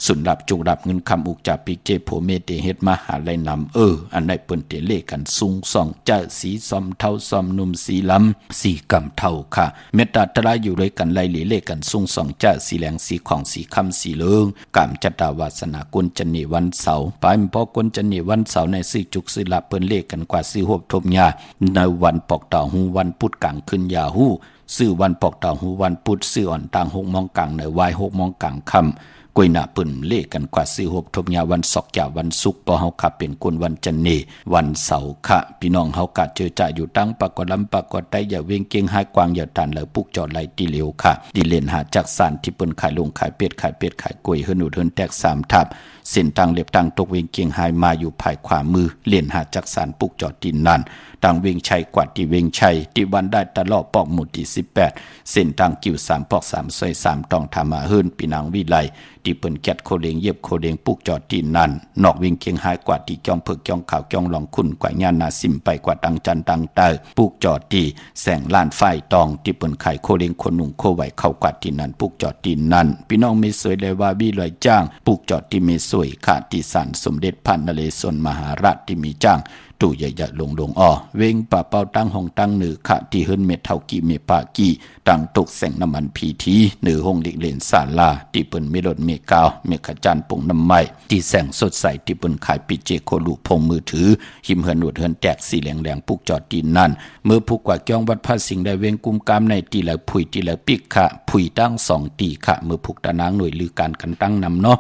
สุนรับจุกรับเงินคำอุกจากปีเจโผเมเตเฮ็ดมาหาไลนำอันไหนเปิ้นเตเลกันซุงส่องจ้าสีซอมเท่าซอมนุ่มสีลำสีกำเท่าค่ะเมตตาตระอยู่ด้วยกันไลเลกันซุงส่องจ้าสีแหลงสีของสีคำสีเลิงกามจัตตาวาสนากุลจันนี่วันเสาร์ปลายพอกุลจันนี่วันเสาร์ในซื้อจุกซื้อละเปิ้นเลกันกว่าซื้อหบทบยาในวันปอกต่อหูวันพุธกลางขึ้นยาหูซื้อวันปอกต่อหูวันพุธซื้ออ่อนต่าง6 โมงกลางในวาย6 โมงกลางค่ำกวยหน้าเปิ้นเลกันกว่าซื้อหบทบยาวันศอกยาวันศุกร์ปอเฮาขับเป็นกุลวันจันนี่วันเสาร์ค่ะพี่น้องเฮากะเจอจ่าอยู่ตั้งปากกอลำปากกอไตอย่าเวงเก่งหายกวางอย่าตันแล้วปุกจอดไหลตีเหลวค่ะดิเลนหาจักสารที่เปิ้นขายลงขายเป็ดขายกล้วยเฮิรนอุดเฮิรนแตก3ทับเส้นทางเล็บตังตกเวงเก่งหายมาอยู่ภายขวามือเล่นหาจักสารปุกจอดดินนั่นตังเวงชัยกว่าที่เวงชัยที่วันได้ตลอดปอกหมู่ที่18เส้นทางกิ่ว3ปอก3ซอย3ต้องทำมาเฮิรนปีนางวิไลที่เปิ้นแกดโคเลงเย็บโคเลงปุกจอดที่นั่นนอกเวงเคียงหายกว่าที่จ้องเพิกจ้องขาวจ้องหลองคุณกว่าญาณนาซิมไปกว่าตังจันตังเตอปุกจอดที่แสงล้านไฟตองที่เปิ้นไข่โคเลงคนหนุ่งโคไหวเข้ากว่าที่นั่นปุกจอดที่นั่นพี่น้องไม่สวยเลยว่าวิลอยจ้างปุกจอดที่ไม่สวยค่ะที่ศาลสมเด็จพระนเรศวรมหาราชที่มีจ้างตู่ใหญ่ๆลงเวงป่าเป้าตั้งห้องตั้งเหนือขะที่เฮิรนเม็ดเท่ากี่เมปากี่ตั้งตกแสงน้ำมันพีทีเหนือห้องลิกเลนศาลาที่เปิ้นเมรถเมกาวเมขจันปงน้ำไม้ที่แสงสดใสที่เปิ้นขายปิเจโคลูพงมือถือหิมเฮิรนหนวดเฮิรนแตกสีแหลงปุกจอดตีนนั่นเมื่อผู้กว่าจ้องวัดพระสิงห์ได้เวงกุมกามในตีแล้วผุยตีแล้วปิกขะผุยตั้ง2ตีขะเมื่อพุกตะนางหน่วยลือการกันตั้งนำเนาะ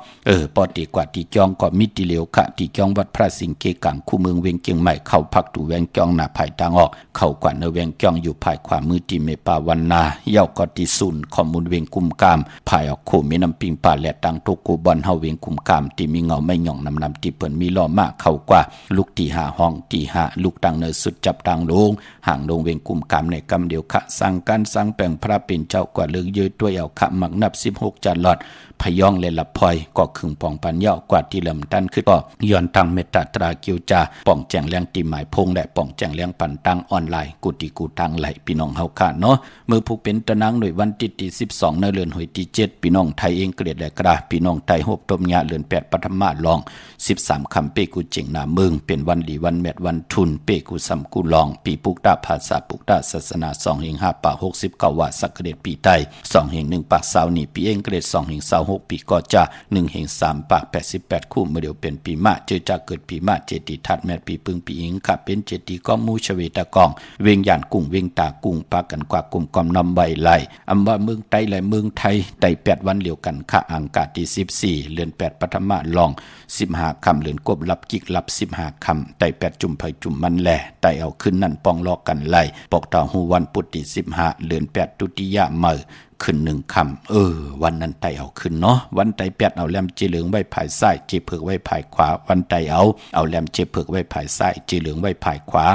ปอตีกว่าที่จ้องก็มิติเหลวขะที่จ้องวัดพระสิงห์เกกังคู่เมืองเวงเกียงใหม่เข้าพักตูแวงจ้องหน้าภายทางออกเข้ากว่าเนแวงจ้องอยู่ภายขวามือที่เมปาวันนาเย้าก็ที่ศูนย์ข้อมูลเวงกุมกามภายออกโคมีน้ำปิงป่าและตังโตโกบอนเฮาเวงกุมกามที่มีเงาไม่หย่องนำที่เปิ้นมีล้อมากเข้ากว่าลูกที่5ห้องที่5ลูกตังเนสุดจับตังลงห่างลงเวงกุมกามในกำเดียวขะสั่งการสั่งแปลงพระเป็นเจ้ากว่าเลือกเยยตัวเอาขะมักนับ16จันหลอดพยองและลับพลอยก็ขึงปองปันเย้า กว่าที่ลำตันคือก็ย้อนตั้งเมตตาตรากิวจาป้องแจงแรงตีหมายพงและป้องแจงแรงปันตังออนไลน์กูติกูตังไหลพี่น้องเฮาค่ะเนาะเมื่อผู้เป็นตะนังหน่วยวันที่12ในเดือนหอยที่7พี่น้องไทยเองเกลียดและกระพี่น้องไทยโฮบตมยาเดือน8ปฐมลอง13คำเปกูเจิงหน้าเมืองเป็นวันดีวันแมดวันทุนเปกูซ้ำกูลองปีปุกดาภาษาปุกดาศาสนา2แห่ง5ป่า69ว่าสักเกตปีไต2แห่ง1ปาก20นี่ปีเองเกรด2แห่ง26ปีก็จะ1แห่ง3ปาก88คู่เมื่อเดียวเป็นปีมะเจอจะเกิดปีมะเจติทัดแมดปีปึงปีอิงค่ะเป็นเจติก็มูชเวตะกองเวียงยานกุ้งเวียงตากุ้งปากันกว่ากลุ่มกอมนำใบไหลอำว่าเมืองไทยและเมืองไทยได้8วันเหลียวกันค่ะอังกาที่14เดือน8ปฐมลอง15คำเดือนกบรับกิกรับ15คำได้8จุ่มไผจุ่มมันแลได้เอาขึ้นนั่นปองลอกกันไหลปอกตาหูวันปุตติ15เดือน8ตุติยะเมื่อขึ้น1คำวันนั้นไตเอาขึ้นเนาะวันไต8เอาแหลมจีเหลืองไว้ภายซ้ายจีเผือกไว้ภายขวาวันไตเอาแหลมจีเผือกไว้ภายซ้ายจีเหลืองไว้ภายขวา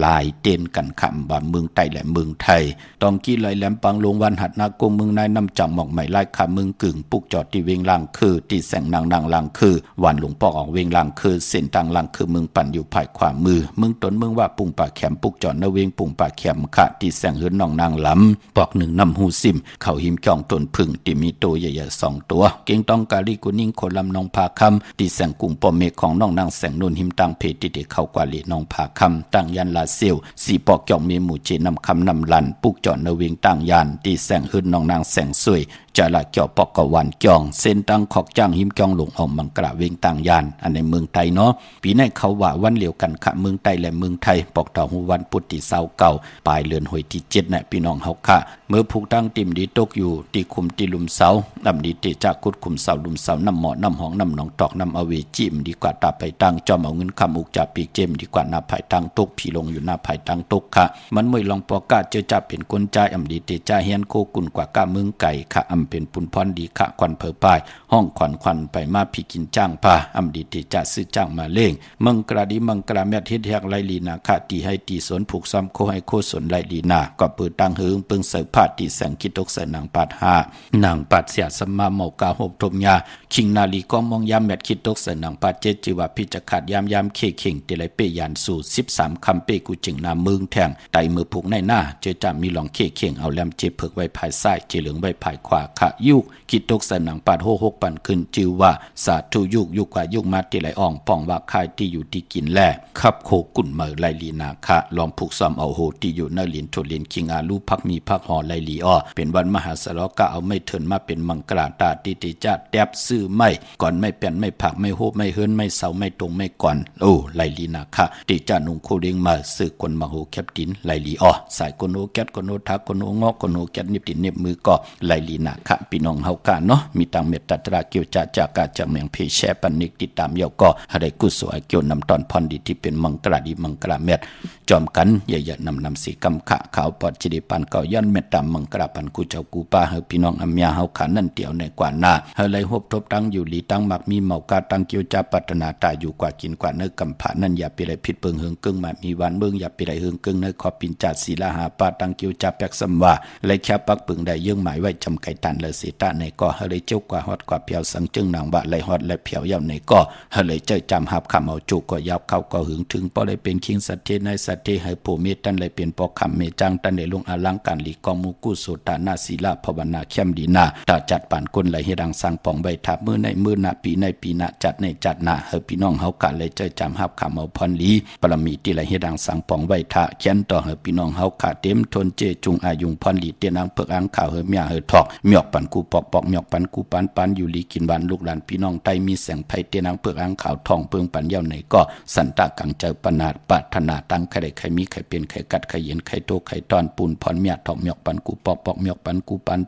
ลายเต้นกันคำว่าเมืองไตและเมืองไทยต้องกี้ลอยแหลมปังลงวันหัดนากงเมืองนายนำจังหมอกใหม่ลายขาเมืองกึ่งปุกจอดที่เวงลางคือที่แสงนางลางคือวันหลวงปอกออกเวงลางคือเส้นทางลางคือเมืองปั่นอยู่ภายขวามือเมืองตนเมืองว่าปุ่งป่าแขมปุกจอดนเวงปุ่งป่าแขมค่ะที่แสงเฮือนนองนางลำปอกหนึ่งนำหูซิมเขาหิมจองต้นพึ่งที่มีตัวใหญ่ๆ2ตัวเก่งต้องกาลีกุนิ่งโคลำนองผาคำที่แสงกุ่งปอมเมฆของน้องนางแสงนุ่นหิมตังเพติเดเข้ากว่าลีน้องผาคำตั้งยันลาเซียวสีปอกจ่องเมหมู่เจนำคำนำลันปุกจอดนเวงตั้งยันที่แสงหืนน้องนางแสงสวยจะละเกี่ยวปอกกวันจ่องเส้นตั้งขอกจ้างหิมจองหลงออกมังกระเวงต่างยานอันในเมืองไทยเนาะปีนี้เขาว่าวันเหลียวกันค่ะเมืองไทยและเมืองไทยปอกเต่าหูวันปุตติเสาเก่าปลายเลือนหอยที่7น่ะพี่น้องเฮาค่ะเมื่อผูกตั้งติ่มดีตกอยู่ตีคุมตีลุมเสาน้ำดีตีจากกุดคุมเสาลุมเสาน้ำหมอน้ำหองน้ำหนองตอกน้ำเอาเวจิมดีกว่าตาไผ่ตั้งจอมเอาเงินคำอุกจับปีเจมดีกว่าหน้าไผ่ตั้งตกผีลงอยู่หน้าไผ่ตั้งตกค่ะมันมวยลองปอกาเจอจับเป็นคนใจอำดีตีจ่าเฮียนโคกุนกว่ากะเมืองไก่ค่ะอำเป็นปุนพรดีขะควันเผอปายห้องขวัญไปมาพี่กินจ้างพาอำดีติจะซื้อจ้างมาเล่งมังกราดีมังกราแม่ทิศแหกไลลีนาคะตีให้ตีสวนผูกซ้ำโคให้โคสนไลลีนาก็เปิดตังหึงปึงเสือผ้าตีแสงคิดตกเสือนางปัด5นางปัดเสียสมาเมากาหบทมยาคิงนาลีก็มองยามแม่คิดตกเสือนางปัด7จิว่าพิจขาดยามเคเข่งติไลเปยานสู่13คำเปกูจึงนาเมืองแทงไตมือผูกในหน้าเจอจามีหลองเคเข่งเอาแลมเจเพิกไว้ภายซ้ายเจเหลืองไว้ภายขวาขะยุกคิดตกเสือนางปัด6ปันขึ้นจิวว่าสาธุยุกกว่ายุกมาติไหลอ่องป่องว่าคายที่อยู่ที่กินแลขับโคกุ่นเมอไลลีนาคะลองผูกซ้อมเอาโหที่อยู่เนลินโทลินคิงอาลูพักมีพักหอไลลีอ้อเป็นวันมหาสลกะเอาไม่เถินมาเป็นมังกราตาติติจัดแดบซื้อไม่ก่อนไม่เปลี่ยนไม่ผักไม่โหไม่เฮิรนไม่เสาไม่ตรงไม่ก่อนโอ้ไลลีนาคะติจานุงโคเริงมาซื้อคนมาโหแคปตินไลลีอ้อสายคนโอแกตคนโอทักคนโองอกคนโอแกตนิบตินนิบมือก็ไลลีนาคะพี่น้องเฮากะเนาะมีตังเมตตาตราเกี่ยวจากกาจากเมืองเพแชปันนิกติดตามเยาก็ให้ได้กุศลเกี่ยวนำตอนพรดีที่เป็นมังกราดีมังกราเม็ดจอมกันอย่านำสีกำขะขาวปอดจิริปันเก่าย้อนเม็ดตามมังกราปันกูเจ้ากูป้าเฮาพี่น้องอัมยาเฮาขานั่นเตียวในกว่าหน้าเฮาเลยหบทบตั้งอยู่หลีตั้งมักมีเมากาตั้งเกี่ยวจาปัตนาตาอยู่กว่ากินกว่าเนื้อกำผานั่นอย่าไปไรผิดเปิงเฮิงกึ่งมามีวันเมืองอย่าไปไรเฮิงกึ่งเนื้อขอปินจัดศีลาหาปาตั้งเกี่ยวจาแปกสัมว่าเลยแค่ปักปึงได้ยื่งหมายไว้จำไก่ตันเลยสีตาในก็เฮาเลยเจ้ากว่าฮอดกว่าเพียวสังจึงนางบะเลยฮอดและเพียวยาวในก็เฮาเลยเจ้าจำหับคำเอาจุก็ยับเข้าก็หึงถึงพอเลยเป็นคิงสัตเทในสัตเทให้ผู้มีตันเลยเป็นปอกคำเมจังตันเลยลงอลังการหลีกองมูกุสุตานาศีลาภาวนาเข้มดีนาตาจัดป่านคนเลยเฮดังสังปองใบทับมือในมือนาปีในปีนาจัดในจัดนาเฮาพี่น้องเฮากะเลยเจ้าจำหับคำเอาพรลีปรมีที่เลยเฮดังสังปองใบทะเขียนต่อเฮาพี่น้องเฮากะเต็มทนเจจุงอายุงพรลีเตียนางเพิกอังข่าวเฮาเมียเฮาทอกเมียกปันกูปอกเมียกปันกูปันอยู่ลีกินบ้านลูกหลานพี่น้องไตมีแสงไผเตียนางเพิกอังข่าวทองเปิงปันเย้าในก็สันตะกังเจอปนาดปัฒนาตั้งใครได้ใครมีใครเป็นใครกัดใครเย็นใครโตใครตอนปูนพรเมียทองเมียกปันกูปอกเมียกปันกูปัน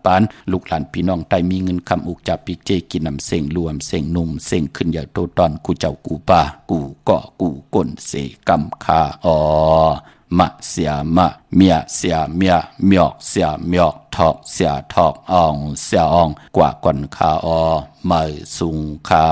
ลูกหลานพี่น้องไตมีเงินคำอุกจับปีเจกินนำเสงรวมเสงนุ่มเสงขึ้นอย่าโตตอนกูเจ้ากูป่ากูก็กูก้นเสกำคาอมะเสียมะเมียเสียเมียเมียกเสียเมียกทอกเสียทอกอ่องเสียอ่องกว่าก่อนคาอไม่สุงคา